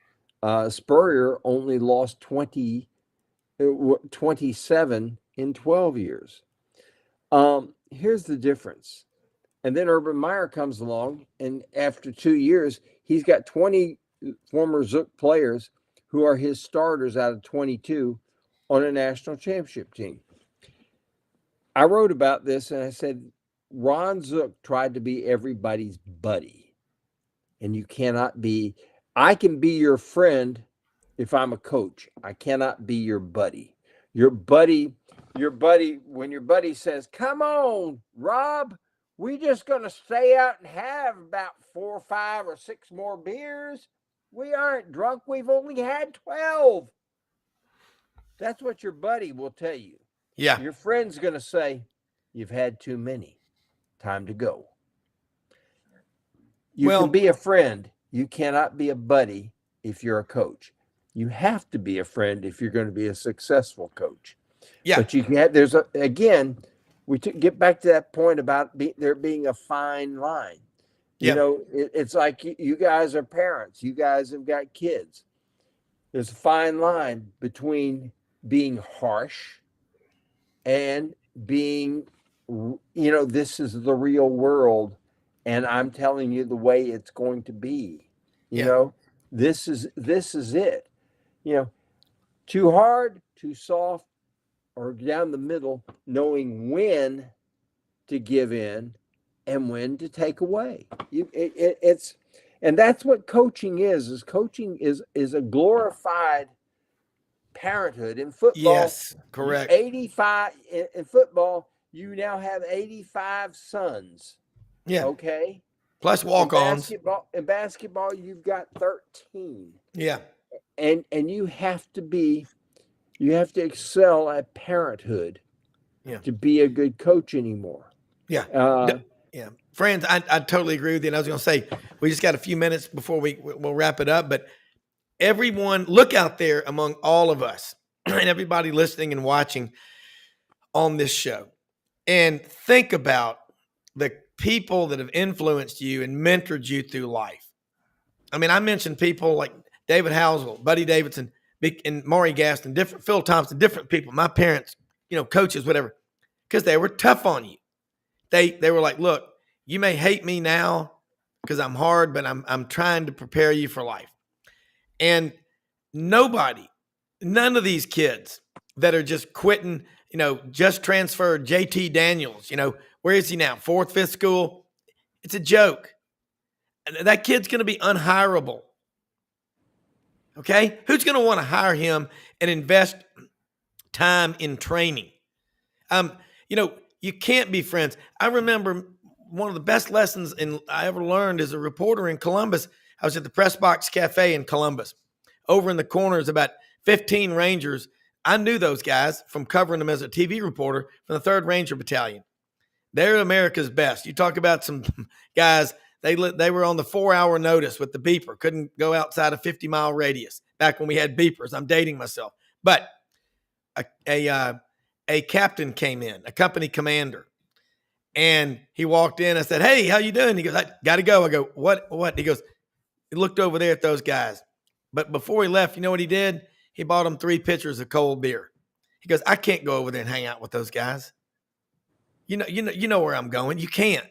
Spurrier only lost 27 in 12 years. Here's the difference. And then Urban Meyer comes along, and after 2 years, he's got 20 former Zook players who are his starters out of 22 on a national championship team. I wrote about this, and I said, Ron Zook tried to be everybody's buddy. And you cannot be. I can be your friend if I'm a coach. I cannot be your buddy. Your buddy, when your buddy says, come on, Rob, we just going to stay out and have about 4 or 5 or 6 more beers. We aren't drunk. We've only had 12. That's what your buddy will tell you. Yeah. Your friend's going to say, you've had too many. Time to go. You can be a friend. You cannot be a buddy if you're a coach. You have to be a friend if you're going to be a successful coach. Yeah. But we get back to that point about there being a fine line. You know, it's like you guys are parents. You guys have got kids. There's a fine line between being harsh and being, this is the real world, and I'm telling you the way it's going to be. You know, this is it. Too hard, too soft, or down the middle, knowing when to give in and when to take away. And that's what coaching is coaching is a glorified parenthood. In football, yes, correct. 85 in football, you now have 85 sons. Yeah. Okay. Plus walk-ons. In basketball, you've got 13. Yeah. And you have to excel at parenthood to be a good coach anymore. Yeah. Yeah. Friends, I totally agree with you. And I was going to say, we just got a few minutes before we'll wrap it up, but everyone, look out there among all of us and everybody listening and watching on this show, and think about the people that have influenced you and mentored you through life. I mean, I mentioned people like David Housel, Buddy Davidson, and Maury Gaston, Phil Thompson, different people, my parents, coaches, whatever, because they were tough on you. They were like, look, you may hate me now because I'm hard, but I'm trying to prepare you for life. And none of these kids that are just quitting, just transferred, JT Daniels, where is he now? 4th, 5th school? It's a joke. That kid's going to be unhireable. Okay? Who's going to want to hire him and invest time in training? You can't be friends. I remember one of the best lessons I ever learned as a reporter in Columbus. I was at the Press Box Cafe in Columbus. Over in the corner is about 15 Rangers. I knew those guys from covering them as a TV reporter from the 3rd Ranger Battalion. They're America's best. You talk about some guys, they were on the 4-hour notice with the beeper. Couldn't go outside a 50-mile radius back when we had beepers. I'm dating myself. But a captain came in, a company commander, and he walked in. I said, hey, how you doing? He goes, I got to go. I go, what? He goes, he looked over there at those guys. But before he left, you know what he did? He bought them 3 pitchers of cold beer. He goes, I can't go over there and hang out with those guys. You know where I'm going. You can't.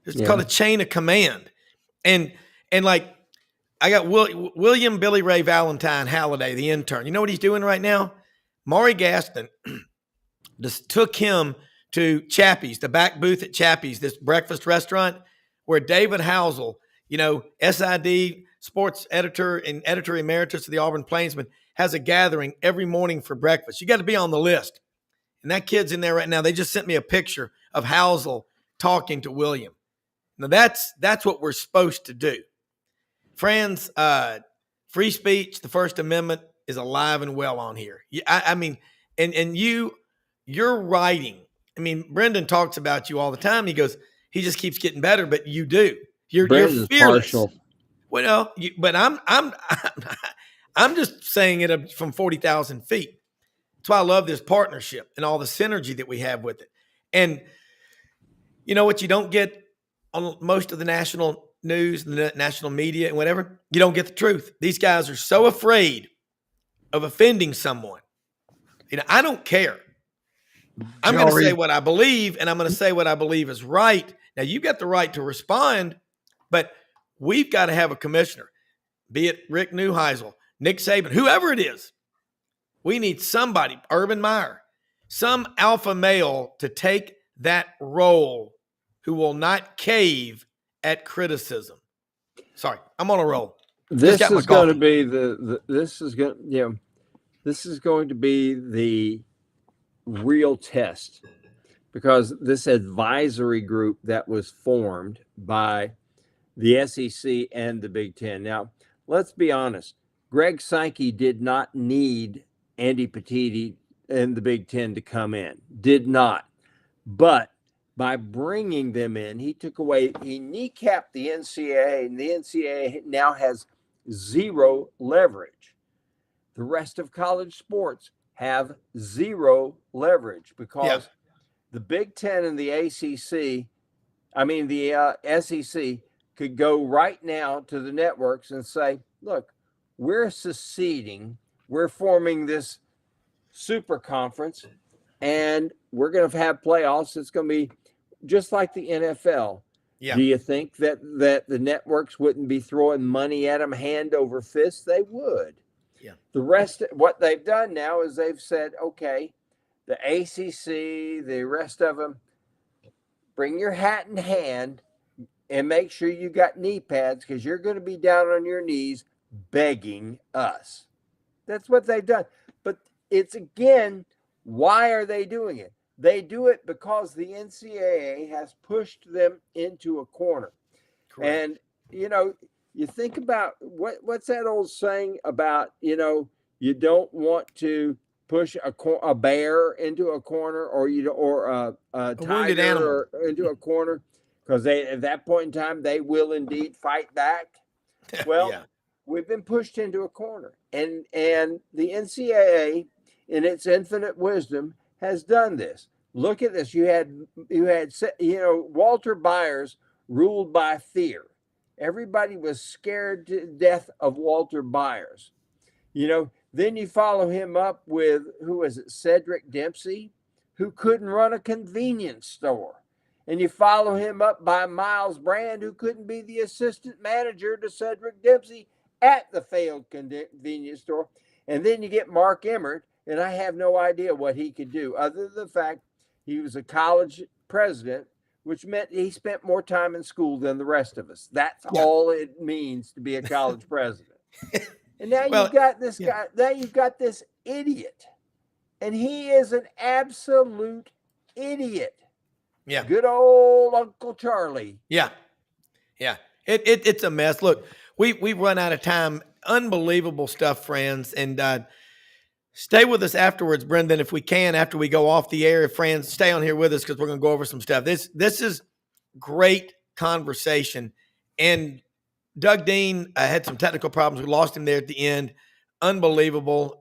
It's called a chain of command. And like, I got William Billy Ray Valentine Halliday, the intern. You know what he's doing right now? Maury Gaston just took him to Chappie's, the back booth at Chappie's, this breakfast restaurant where David Housel, SID sports editor and editor emeritus of the Auburn Plainsman, has a gathering every morning for breakfast. You got to be on the list. And that kid's in there right now. They just sent me a picture of Housel talking to William. Now that's what we're supposed to do. Friends, free speech, the First Amendment is alive and well on here. I mean, and you're writing. I mean, Brendan talks about you all the time. He goes, he just keeps getting better, but you do. You're fearless. Partial. Well, but I'm I'm just saying it from 40,000 feet. That's why I love this partnership and all the synergy that we have with it. And you know what you don't get on most of the national news, the national media and whatever? You don't get the truth. These guys are so afraid of offending someone. I don't care. I'm going to say what I believe, and I'm going to say what I believe is right. Now, you've got the right to respond, but we've got to have a commissioner, be it Rick Neuheisel, Nick Saban, whoever it is. We need somebody, Urban Meyer, some alpha male to take that role who will not cave at criticism. Sorry, I'm on a roll. This is going to be this is going to be the real test, because this advisory group that was formed by the SEC and the Big Ten. Now, let's be honest. Greg Sankey did not need Andy Petitti and the Big Ten to come in. Did not. But by bringing them in, he kneecapped the NCAA, and the NCAA now has zero leverage. The rest of college sports have zero leverage because the Big Ten and the SEC could go right now to the networks and say, look, we're seceding, we're forming this super conference, and we're going to have playoffs. It's going to be just like the NFL. Yeah. Do you think that the networks wouldn't be throwing money at them hand over fist? They would. Yeah. The rest, what they've done now is they've said, okay, the ACC, the rest of them, bring your hat in hand and make sure you got knee pads, because you're going to be down on your knees begging us. That's what they've done. But it's, again, why are they doing it? They do it because the NCAA has pushed them into a corner. Correct. And, you think about what's that old saying about, you don't want to push a bear into a corner, or a tiger into a corner, because at that point in time, they will indeed fight back. Well, we've been pushed into a corner, and the NCAA, in its infinite wisdom, has done this. Look at this. You had Walter Byers ruled by fear. Everybody was scared to death of Walter Byers. Then you follow him up with, who is it, Cedric Dempsey, who couldn't run a convenience store. And you follow him up by Miles Brand, who couldn't be the assistant manager to Cedric Dempsey at the failed convenience store. And then you get Mark Emmert, and I have no idea what he could do, other than the fact he was a college president, which meant he spent more time in school than the rest of us. That's all it means to be a college president. And now you've got this guy. Now you've got this idiot, and he is an absolute idiot. Yeah, good old Uncle Charlie. Yeah. It's a mess. Look, we've run out of time. Unbelievable stuff, friends, and stay with us afterwards, Brendan, if we can. After we go off the air, if Franz, stay on here with us, because we're going to go over some stuff. This is great conversation, and Doug Dean had some technical problems. We lost him there at the end. Unbelievable.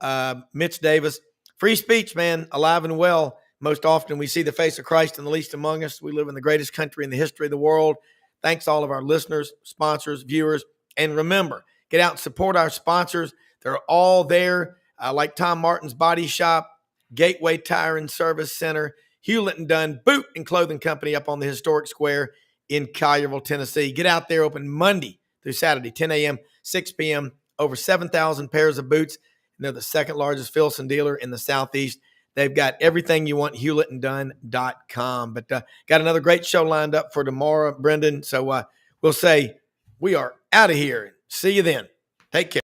Mitch Davis, free speech, man, alive and well. Most often we see the face of Christ in the least among us. We live in the greatest country in the history of the world. Thanks to all of our listeners, sponsors, viewers. And remember, get out and support our sponsors. They're all there, like Tom Martin's Body Shop, Gateway Tire and Service Center, Hewlett & Dunn Boot and Clothing Company up on the historic square in Collierville, Tennessee. Get out there, open Monday through Saturday, 10 a.m., 6 p.m., over 7,000 pairs of boots. And they're the second largest Filson dealer in the Southeast. They've got everything you want, HewlettandDunn.com. But got another great show lined up for tomorrow, Brendan. So we'll say we are out of here. See you then. Take care.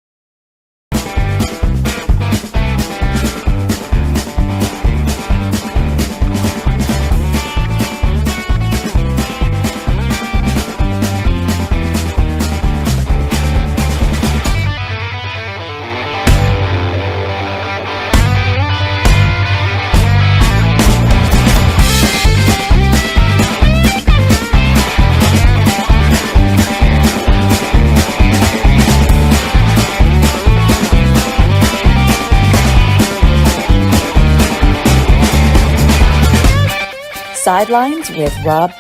Sidelines with Rob